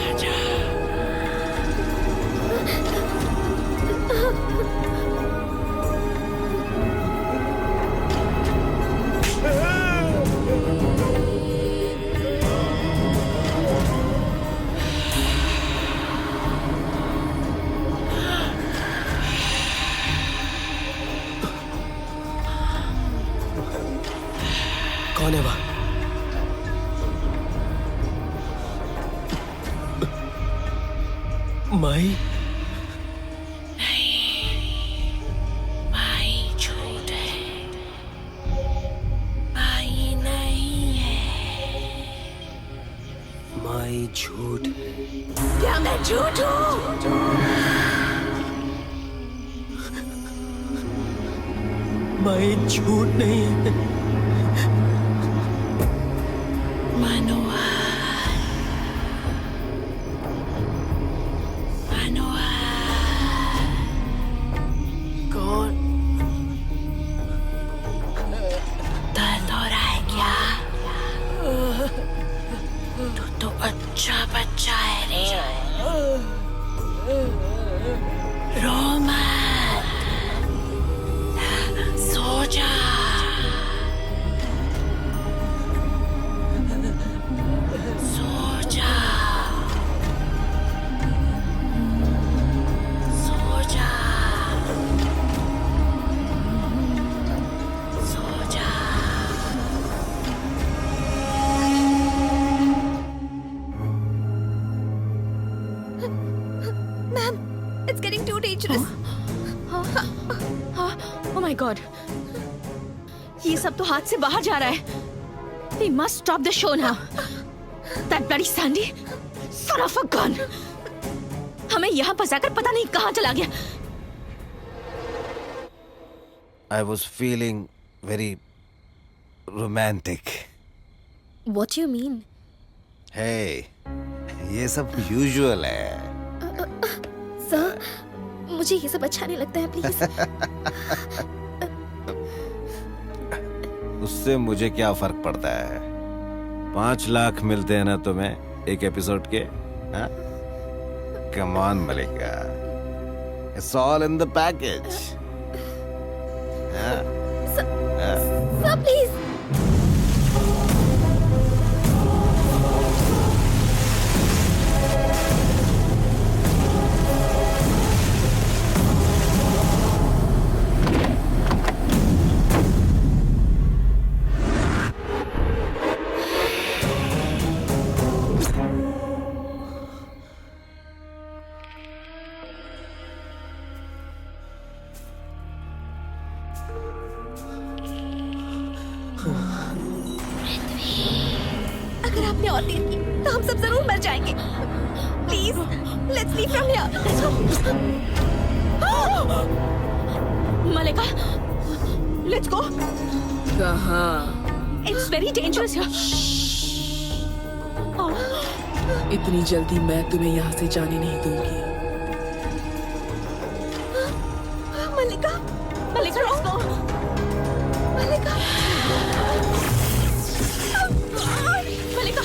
आजा।
कौन है वह? माई?
माई झूठ है, माई नहीं है।
माई झूठ है।
क्या मैं झूठ हूँ?
माई झूठ नहीं है।
मनोहर, मनोहर।
कौन?
दर्द हो रहा है क्या? तू तो अच्छा बच्चा है रे। रो मत, सो जा। सो जा, सो जा, सो जा।
Ma'am, it's getting too dangerous.
Oh my God! ये सब तो हाथ से बाहर जा रहा है। We must stop the show now. That bloody Sandy, son of a gun! हमें यहाँ फंसाकर पता नहीं कहाँ चला गया।
I was feeling very romantic.
What do you mean?
Hey, ये सब यूजुअल है।
सर, मुझे ये सब अच्छा नहीं लगता है, प्लीज।
उससे मुझे क्या फर्क पड़ता है? 5 लाख मिलते हैं ना तुम्हें एक एपिसोड के? Come on Malika, it's all in the package.
Sir, please. जाएंगे। Please let's leave from here.
Malika, let's go.
कहाँ?
It's very dangerous here.
इतनी जल्दी मैं तुम्हें यहाँ से जाने नहीं दूंगी।
मलिका,
मलिका, लेट्स गो।
मलिका,
मलिका,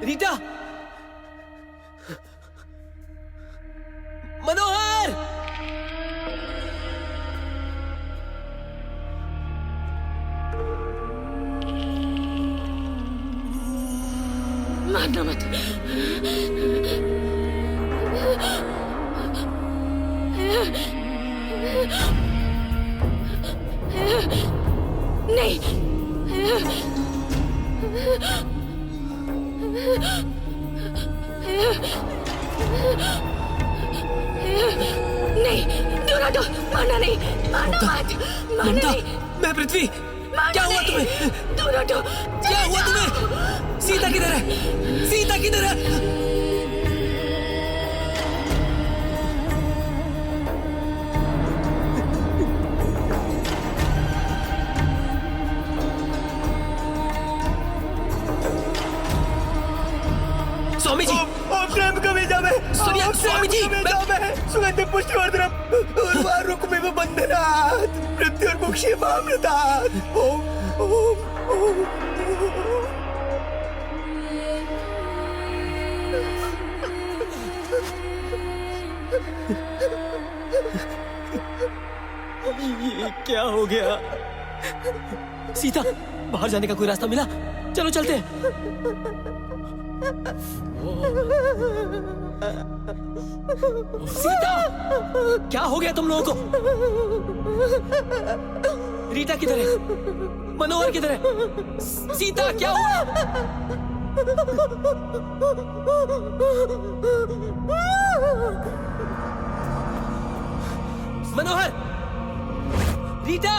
रीटा, मनोहर,
मारना मत। नहीं, नहीं, दूर हटो, मारना नहीं, मारना मत, मारना नहीं।
मैं पृथ्वी, क्या हुआ तुम्हें?
दूर हटो,
क्या हुआ तुम्हें? सीता किधर है? सीता किधर है? स्वामी जी
प्रेम कविजामे
सुनिए स्वामी जी
सुगंधि पुष्टिवर्धनम उर्वारुकमिव बन्धनात् मृत्युर्मुक्षीमामृतात् ओम ओम ओम।
ये क्या हो गया? सीता, बाहर जाने का कोई रास्ता मिला? चलो चलते हैं। सीता, क्या हो गया तुम लोगों को? रीटा किधर है? मनोहर किधर है? सीता, क्या हुआ? मनोहर, रीटा,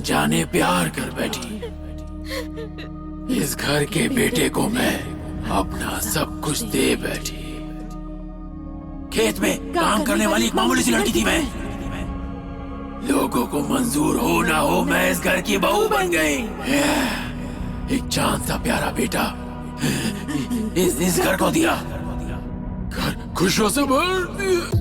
जाने प्यार कर बैठी। इस घर के बेटे को मैं अपना सब कुछ दे बैठी। खेत में काम करने वाली एक मामूली सी लड़की थी मैं। लोगों को मंजूर हो ना हो मैं इस घर की बहू बन गई। एक चांद सा प्यारा बेटा इस घर को दिया। घर खुशियों से भर दिया।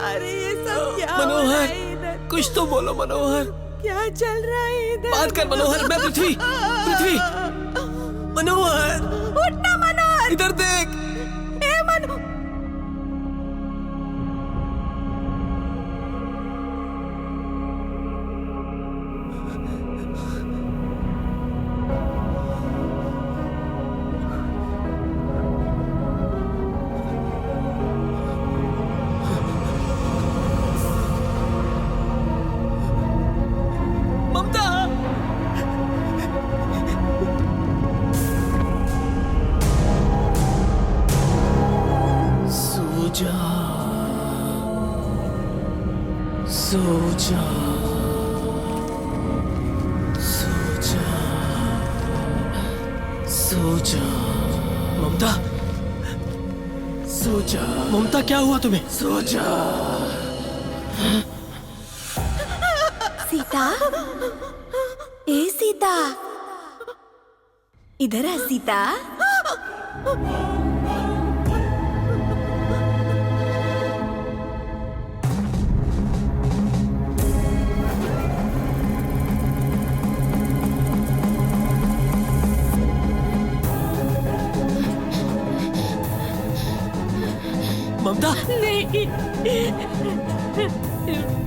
अरे ये सब क्या
मनोहर, कुछ तो बोलो मनोहर।
क्या चल रहा है इधर?
बात कर मनोहर। मैं पृथ्वी। पृथ्वी। मनोहर,
उठना मनोहर।
इधर देख।
ए मनो
ममता।
सो जा, सो जा, सो जा, सो जा,
ममता।
सो जा,
ममता, क्या हुआ तुम्हें?
सो जा।
सीता, ए सीता, इधर आ सीता।
ममता।
नहीं,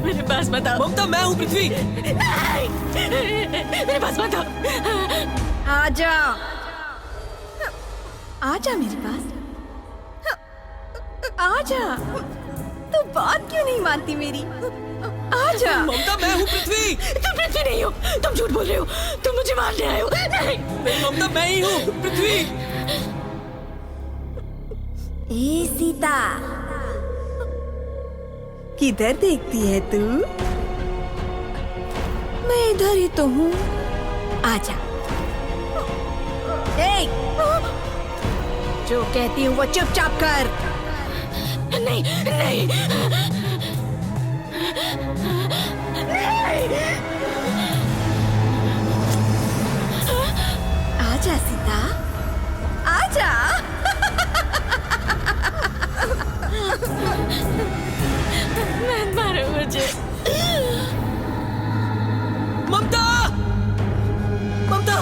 मेरे पास मत आओ।
ममता, मैं हूँ पृथ्वी।
नहीं, मेरे पास मत आओ।
आजा, आजा मेरे पास। आजा। तू बात क्यों नहीं मानती मेरी? आजा।
ममता, मैं हूँ पृथ्वी।
तुम पृथ्वी नहीं हो, तुम झूठ बोल रहे हो, तुम मुझे मारने आए हो। नहीं,
ममता, मैं ही हूँ पृथ्वी।
ए सीता, किधर देखती है तू? मैं इधर ही तो हूँ। आजा। ए, जो कहती हूँ वो चुपचाप कर।
नहीं, नहीं, नहीं।
आजा सीता, आजा।
मत मारो मुझे।
ममता। ममता।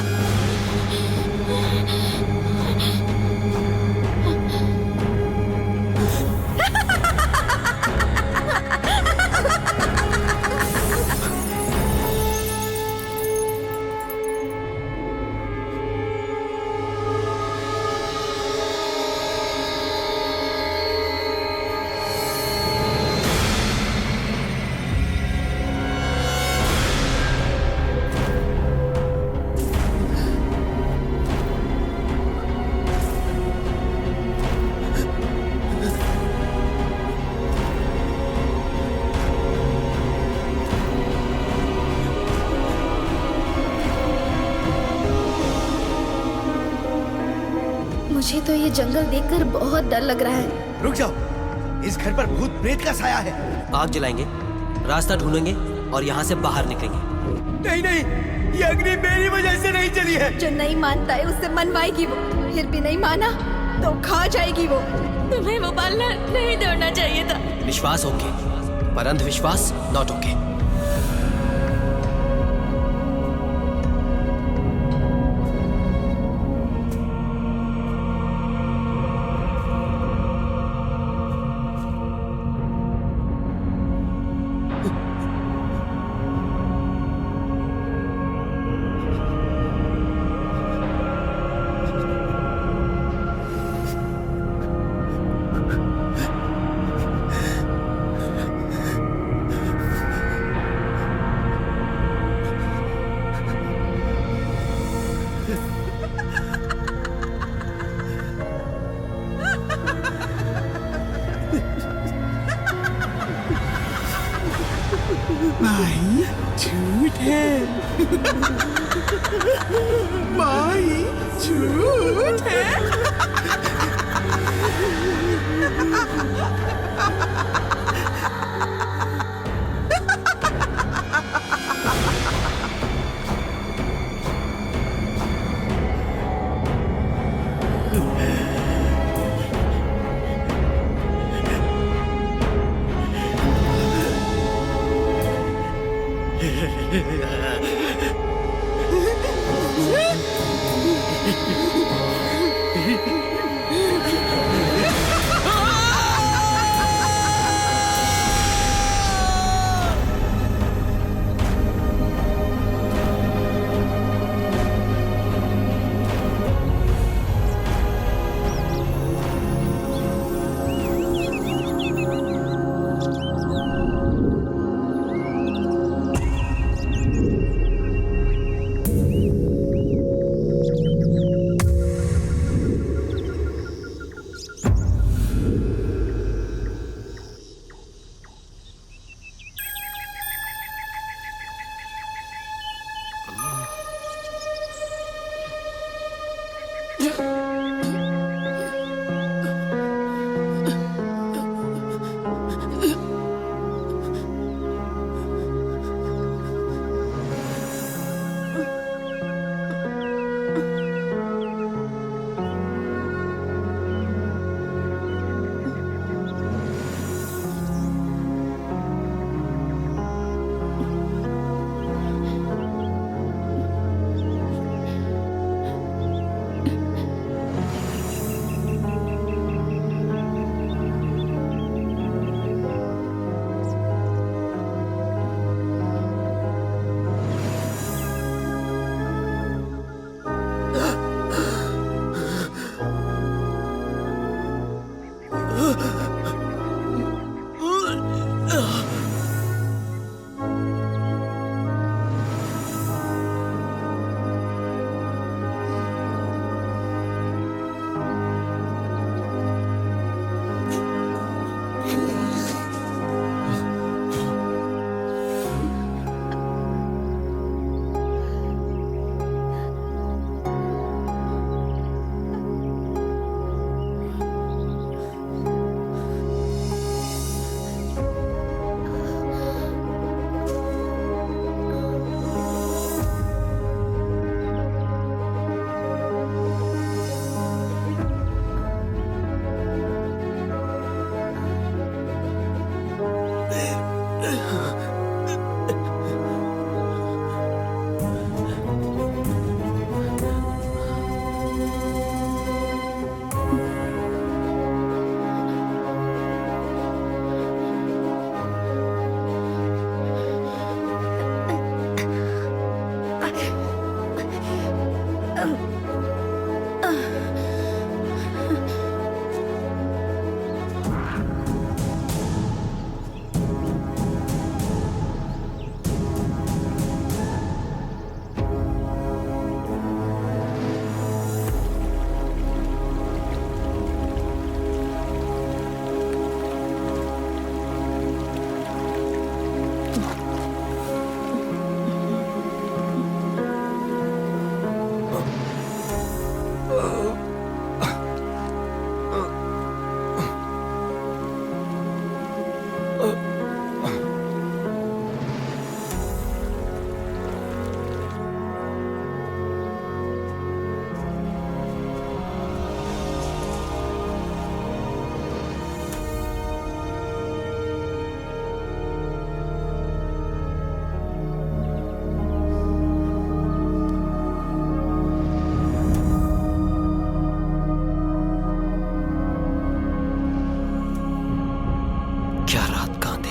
मुझे तो ये जंगल देखकर बहुत डर लग रहा है।
रुक जाओ, इस घर पर भूत प्रेत का साया है।
आग जलाएंगे, रास्ता ढूंढेंगे और यहाँ से बाहर निकलेंगे।
नहीं नहीं, ये अग्नि मेरी वजह से नहीं चली है।
जो नहीं मानता है उससे मनवाएगी वो, फिर भी नहीं माना तो खा जाएगी वो।
तुम्हें वो पालना नहीं दौड़ना चाहिए था।
विश्वास ओके, पर अंधविश्वास नॉट ओके।
माही झूठ है, माही झूठ है।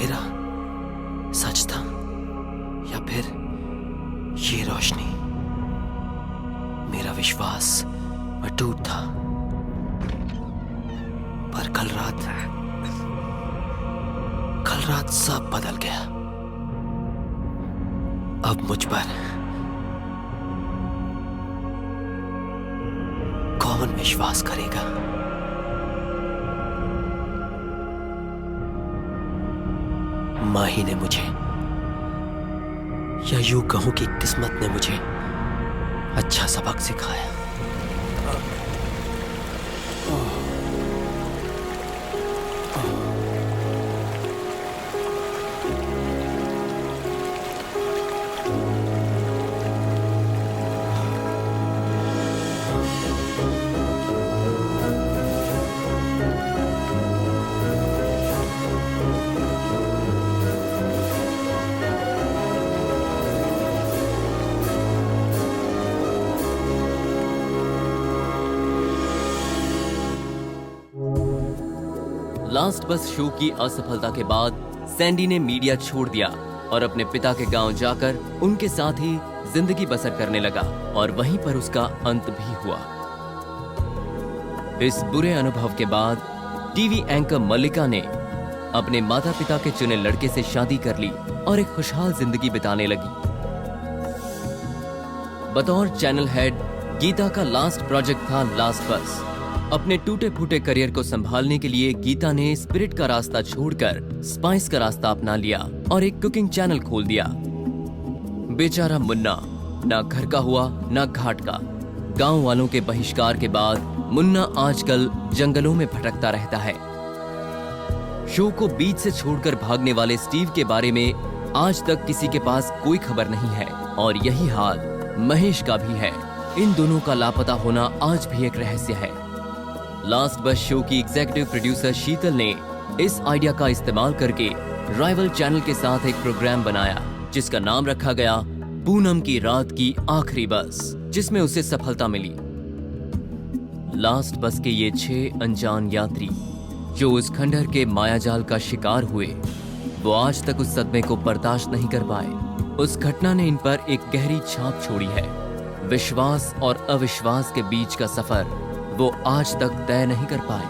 अंधेरा सच था या फिर ये रोशनी? मेरा विश्वास अटूट था, पर कल रात सब बदल गया। अब मुझ पर कौन विश्वास करेगा? माही ने मुझे, या यूं कहूं कि किस्मत ने मुझे अच्छा सबक सिखाया।
लास्ट बस शो की असफलता के बाद सैंडी ने मीडिया छोड़ दिया और अपने पिता के गांव जाकर उनके साथ ही जिंदगी बसर करने लगा, और वहीं पर उसका अंत भी हुआ। इस बुरे अनुभव के बाद टीवी एंकर मल्लिका ने अपने माता पिता के चुने लड़के से शादी कर ली और एक खुशहाल जिंदगी बिताने लगी। बतौर चैनल हेड गीता का लास्ट प्रोजेक्ट था लास्ट बस। अपने टूटे फूटे करियर को संभालने के लिए गीता ने स्पिरिट का रास्ता छोड़कर स्पाइस का रास्ता अपना लिया और एक कुकिंग चैनल खोल दिया। बेचारा मुन्ना ना घर का हुआ ना घाट का। गांव वालों के बहिष्कार के बाद मुन्ना आजकल जंगलों में भटकता रहता है। शो को बीच से छोड़कर भागने वाले स्टीव के बारे में आज तक किसी के पास कोई खबर नहीं है, और यही हाल महेश का भी है। इन दोनों का लापता होना आज भी एक रहस्य है। लास्ट बस शो की एग्जीक्यूटिव प्रोड्यूसर शीतल ने इस आइडिया का इस्तेमाल करके राइवल चैनल के साथ एक प्रोग्राम बनाया जिसका नाम रखा गया पूनम की रात की आखिरी बस, जिसमें उसे सफलता मिली। लास्ट बस के ये 6 अनजान यात्री जो उस खंडहर के मायाजाल का शिकार हुए, वो आज तक उस सदमे को बर्दाश्त नहीं कर पाए। उस घटना ने इन पर एक गहरी छाप छोड़ी है। विश्वास और अविश्वास के बीच का सफर वो आज तक तय नहीं कर पाए।